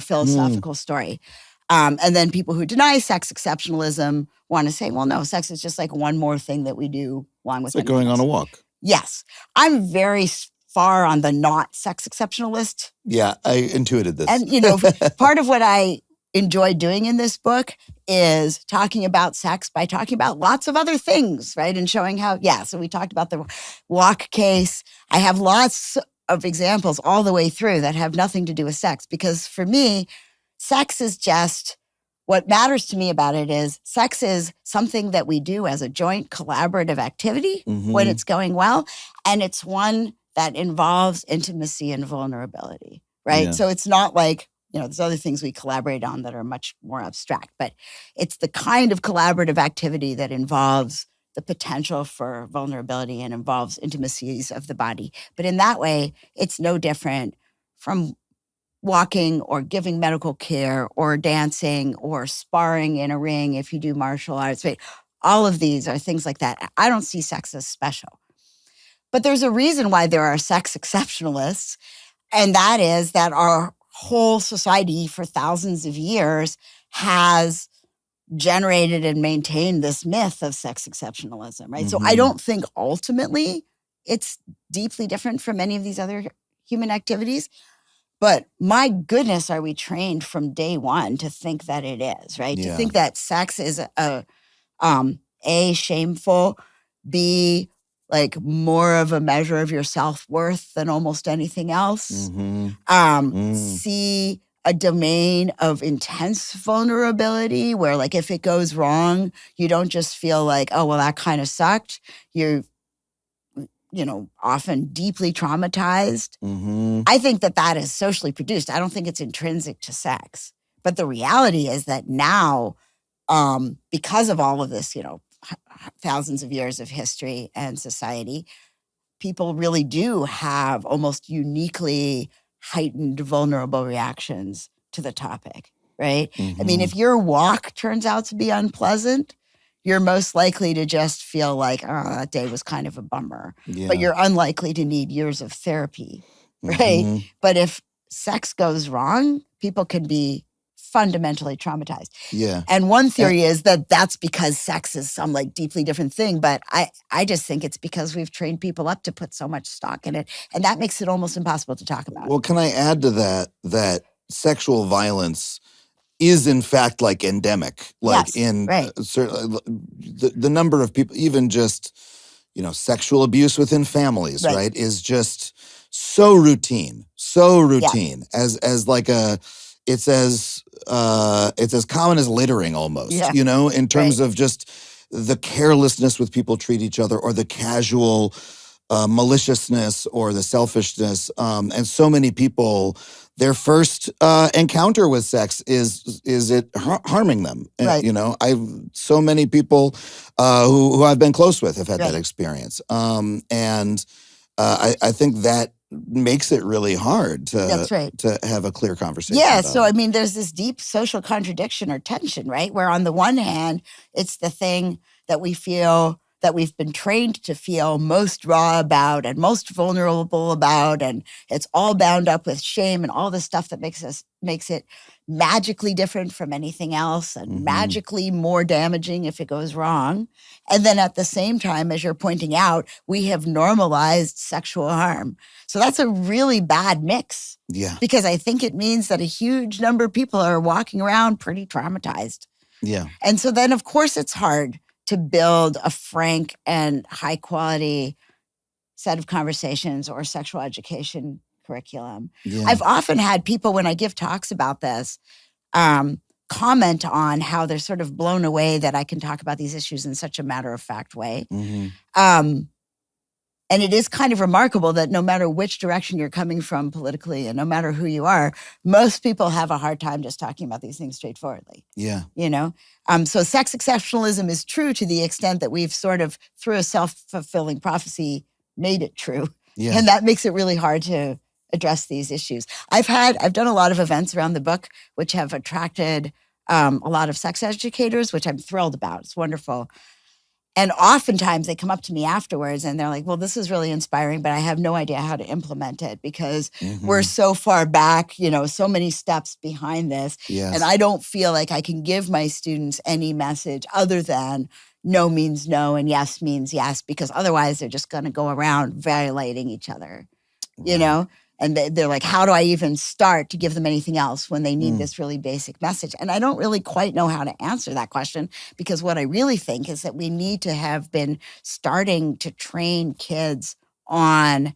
philosophical story. And then people who deny sex exceptionalism want to say, well, no, sex is just like one more thing that we do along with it's like going on a walk. Yes. I'm very far on the not sex exceptionalist. Yeah, I intuited this. And, part of what I enjoy doing in this book is talking about sex by talking about lots of other things, right? And showing how, so we talked about the walk case. I have lots of examples all the way through that have nothing to do with sex, because for me, sex is just, what matters to me about it is sex is something that we do as a joint collaborative activity when it's going well. And it's one that involves intimacy and vulnerability, right? Yeah. So it's not like, there's other things we collaborate on that are much more abstract, but it's the kind of collaborative activity that involves the potential for vulnerability and involves intimacies of the body. But in that way, it's no different from walking or giving medical care or dancing or sparring in a ring if you do martial arts, right? All of these are things like that. I don't see sex as special. But there's a reason why there are sex exceptionalists, and that is that our whole society for thousands of years has generated and maintained this myth of sex exceptionalism, right? So I don't think ultimately it's deeply different from any of these other human activities. But my goodness, are we trained from day one to think that it is, right? Yeah. To think that sex is A, shameful, B, like more of a measure of your self-worth than almost anything else. C, a domain of intense vulnerability where like if it goes wrong, you don't just feel like, oh, well, that kind of sucked. You're, often deeply traumatized. I think that is socially produced. I don't think it's intrinsic to sex. But the reality is that now, because of all of this, thousands of years of history and society, people really do have almost uniquely heightened vulnerable reactions to the topic, right? I mean, if your walk turns out to be unpleasant, you're most likely to just feel like, oh, that day was kind of a bummer. Yeah. But you're unlikely to need years of therapy, right? But if sex goes wrong, people can be fundamentally traumatized. Yeah. And one theory is that that's because sex is some like deeply different thing. But I just think it's because we've trained people up to put so much stock in it. And that makes it almost impossible to talk about. Well, can I add to that sexual violence is in fact like endemic, like certainly the number of people, even just, sexual abuse within families, right, is just so routine, as like it's as common as littering almost, in terms of just the carelessness with people treat each other or the casual maliciousness or the selfishness. And so many people, their first encounter with sex is it harming them? Right. So many people who I've been close with have had that experience. And I think that makes it really hard to have a clear conversation. Yeah, about so it. I mean, there's this deep social contradiction or tension, right? Where on the one hand, it's the thing that we feel that we've been trained to feel most raw about and most vulnerable about, and it's all bound up with shame and all the stuff that makes it magically different from anything else and magically more damaging if it goes wrong. And then at the same time, as you're pointing out, we have normalized sexual harm. So that's a really bad mix. Yeah. Because I think it means that a huge number of people are walking around pretty traumatized. Yeah. And so then, of course, it's hard to build a frank and high quality set of conversations or sexual education curriculum. Yeah. I've often had people, when I give talks about this, comment on how they're sort of blown away that I can talk about these issues in such a matter-of-fact way. And it is kind of remarkable that no matter which direction you're coming from politically and no matter who you are, most people have a hard time just talking about these things straightforwardly. Yeah. So sex exceptionalism is true to the extent that we've sort of, through a self-fulfilling prophecy, made it true. Yeah. And that makes it really hard to address these issues. I've done a lot of events around the book, which have attracted a lot of sex educators, which I'm thrilled about. It's wonderful. And oftentimes they come up to me afterwards and they're like, well, this is really inspiring, but I have no idea how to implement it because we're so far back, so many steps behind this. Yes. And I don't feel like I can give my students any message other than no means no and yes means yes, because otherwise they're just going to go around violating each other, And they're like, how do I even start to give them anything else when they need this really basic message? And I don't really quite know how to answer that question because what I really think is that we need to have been starting to train kids on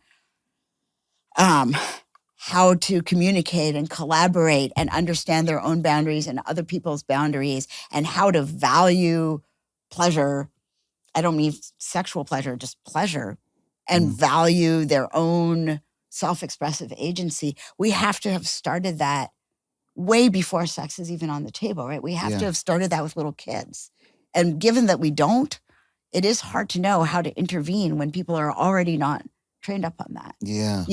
how to communicate and collaborate and understand their own boundaries and other people's boundaries and how to value pleasure. I don't mean sexual pleasure, just pleasure, and value their own self-expressive agency. We have to have started that way before sex is even on the table, right? We have to have started that with little kids. And given that we don't, it is hard to know how to intervene when people are already not trained up on that. Yeah.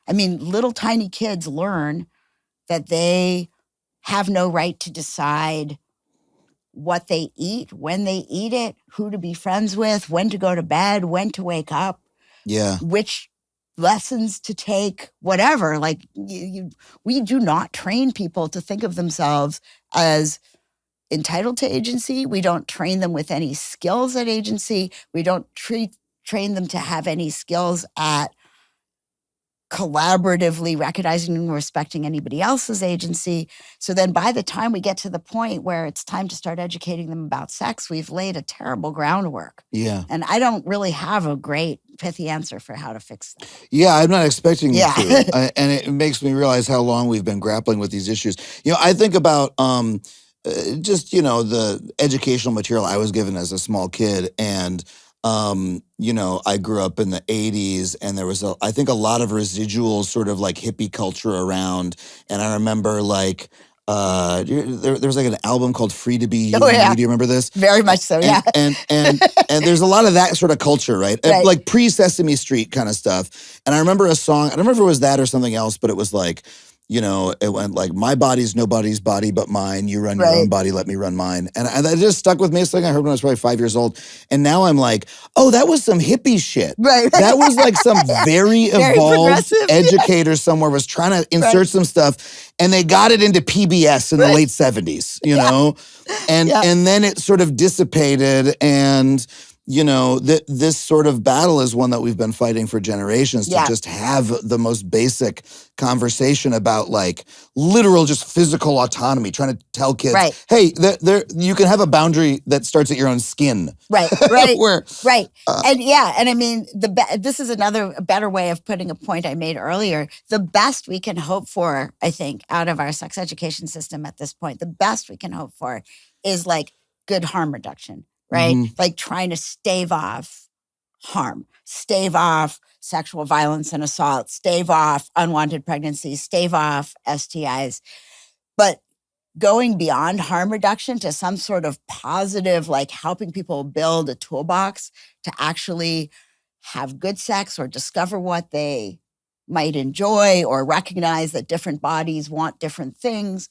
I mean, little tiny kids learn that they have no right to decide what they eat, when they eat it, who to be friends with, when to go to bed, when to wake up, which lessons to take, whatever. Like we do not train people to think of themselves as entitled to agency. We don't train them with any skills at agency. We don't train them to have any skills at collaboratively recognizing and respecting anybody else's agency. So then by the time we get to the point where it's time to start educating them about sex, we've laid a terrible groundwork. Yeah. And I don't really have a great pithy answer for how to fix that. Yeah, I'm not expecting you to. And it makes me realize how long we've been grappling with these issues. I think about just, the educational material I was given as a small kid. And I grew up in the 80s, and there was, I think, a lot of residual sort of like hippie culture around. And I remember there was like an album called Free to Be You. Oh, yeah. Do you remember this? Very much so, yeah. And there's a lot of that sort of culture, right? Right. Like pre-Sesame Street kind of stuff. And I remember a song, I don't remember if it was that or something else, but it was like, it went like, my body's nobody's body but mine. You run your own body, let me run mine. And that just stuck with me. It's something I heard when I was probably 5 years old. And now I'm like, oh, that was some hippie shit. Right. That was like some very evolved educator somewhere was trying to insert some stuff. And they got it into PBS in the late 70s, And then it sort of dissipated. And this sort of battle is one that we've been fighting for generations to just have the most basic conversation about like literal just physical autonomy, trying to tell kids, hey, you can have a boundary that starts at your own skin. Right. And I mean, this is a better way of putting a point I made earlier. The best we can hope for, I think, out of our sex education system at this point, the best we can hope for is like good harm reduction. Right? Mm-hmm. Like trying to stave off harm, stave off sexual violence and assault, stave off unwanted pregnancies, stave off STIs. But going beyond harm reduction to some sort of positive, like helping people build a toolbox to actually have good sex or discover what they might enjoy or recognize that different bodies want different things.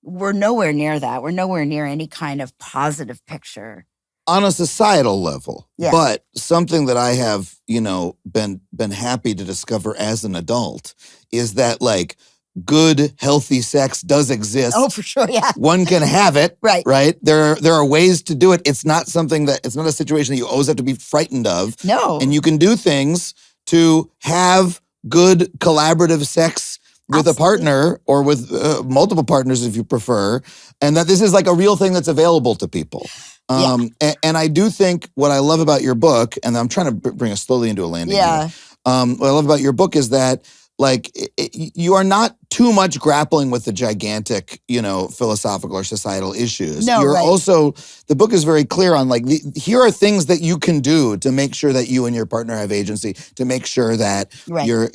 We're nowhere near that. We're nowhere near any kind of positive picture. On a societal level, but something that I have, been happy to discover as an adult is that like good, healthy sex does exist. Oh, for sure, yeah. One can have it, right? There are ways to do it. It's not it's not a situation that you always have to be frightened of. No. And you can do things to have good collaborative sex with a partner or with multiple partners if you prefer, and that this is like a real thing that's available to people. And I do think what I love about your book, and I'm trying to bring us slowly into a landing here. What I love about your book is that like you are not too much grappling with the gigantic, philosophical or societal issues. No, You're also, the book is very clear on like, here are things that you can do to make sure that you and your partner have agency, to make sure that you're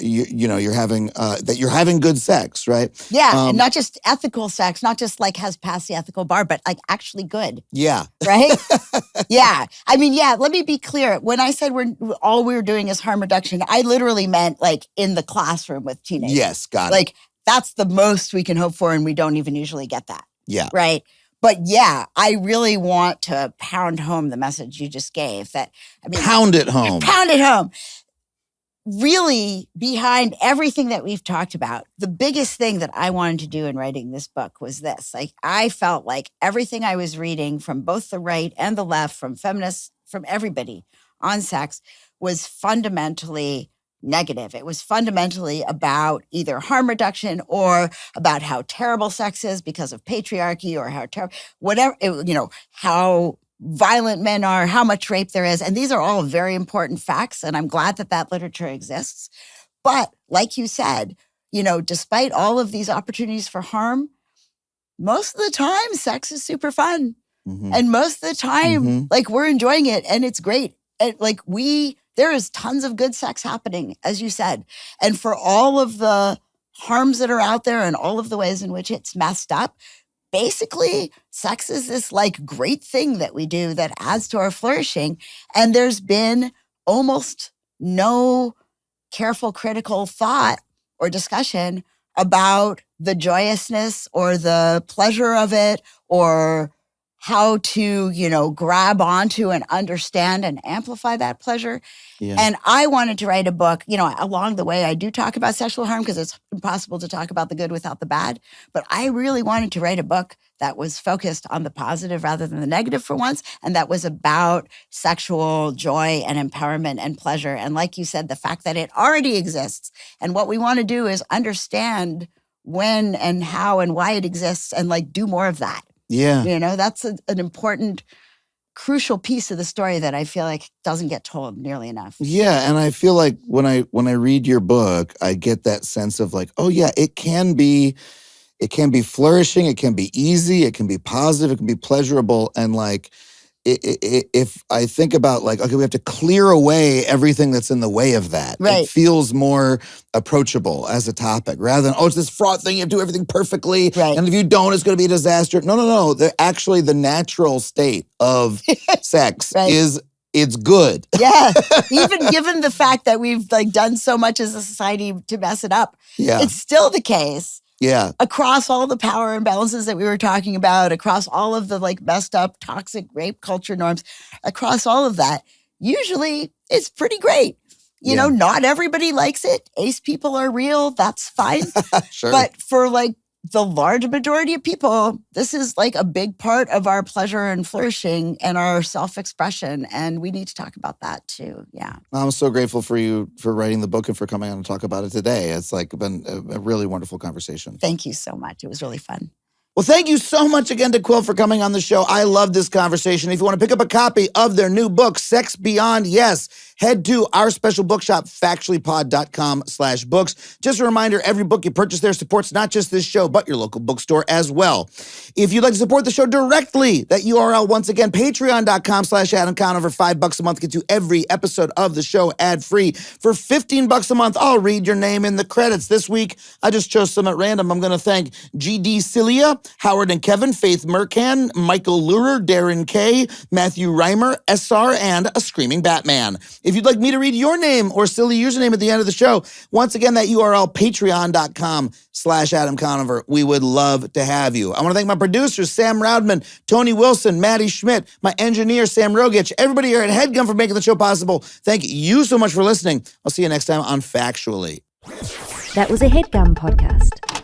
having, that you're having good sex, right? Yeah, and not just ethical sex, not just like has passed the ethical bar, but like actually good. Yeah. Right? Yeah. I mean, let me be clear. When I said all we're doing is harm reduction, I literally meant like in the classroom with teenagers. Yes, got it. Like, that's the most we can hope for, and we don't even usually get that. Yeah. Right? But I really want to pound home the message you just gave. Pound it home. Pound it home. Really, behind everything that we've talked about, the biggest thing that I wanted to do in writing this book was this. Like, I felt like everything I was reading from both the right and the left, from feminists, from everybody on sex, was fundamentally negative. It was fundamentally about either harm reduction or about how terrible sex is because of patriarchy, or how terrible, whatever, how violent men are, how much rape there is. And these are all very important facts. And I'm glad that literature exists. But like you said, despite all of these opportunities for harm, most of the time sex is super fun. Mm-hmm. And most of the time, like, we're enjoying it and it's great. And like there is tons of good sex happening, as you said. And for all of the harms that are out there and all of the ways in which it's messed up, basically, sex is this like great thing that we do that adds to our flourishing. And there's been almost no careful, critical thought or discussion about the joyousness or the pleasure of it, or how to, grab onto and understand and amplify that pleasure. Yeah. And I wanted to write a book, along the way, I do talk about sexual harm because it's impossible to talk about the good without the bad. But I really wanted to write a book that was focused on the positive rather than the negative for once. And that was about sexual joy and empowerment and pleasure. And like you said, the fact that it already exists. And what we want to do is understand when and how and why it exists and do more of that. Yeah. That's an important, crucial piece of the story that I feel like doesn't get told nearly enough. Yeah, and I feel like when I read your book, I get that sense of oh yeah, it can be flourishing, it can be easy, it can be positive, it can be pleasurable, and if I think about okay, we have to clear away everything that's in the way of that. Right. It feels more approachable as a topic rather than, it's this fraught thing, you have to do everything perfectly. Right. And if you don't, it's going to be a disaster. No. Actually, the natural state of sex Right. is it's good. Yeah. Even given the fact that we've done so much as a society to mess it up, Yeah. it's still the case. Yeah. Across all the power imbalances that we were talking about, across all of the messed up toxic rape culture norms, across all of that, usually it's pretty great. Not everybody likes it. Ace people are real. That's fine. Sure. But for the large majority of people, this is a big part of our pleasure and flourishing and our self-expression. And we need to talk about that too. Yeah. I'm so grateful for you for writing the book and for coming on and talk about it today. It's been a really wonderful conversation. Thank you so much. It was really fun. Well, thank you so much again to Quill for coming on the show. I love this conversation. If you want to pick up a copy of their new book, Sex Beyond Yes, head to our special bookshop, factuallypod.com/books. Just a reminder, every book you purchase there supports not just this show, but your local bookstore as well. If you'd like to support the show directly, that URL, once again, patreon.com/Adam Conover. $5 a month gets you every episode of the show ad-free. For $15 a month, I'll read your name in the credits. This week, I just chose some at random. I'm going to thank GD Cilia, Howard and Kevin, Faith Mercan, Michael Lurer, Darren K, Matthew Reimer, SR, and a Screaming Batman. If you'd like me to read your name or silly username at the end of the show, once again, that URL, patreon.com/Adam Conover. We would love to have you. I want to thank my producers, Sam Roudman, Tony Wilson, Maddie Schmidt, my engineer, Sam Rogich, everybody here at HeadGum for making the show possible. Thank you so much for listening. I'll see you next time on Factually. That was a HeadGum podcast.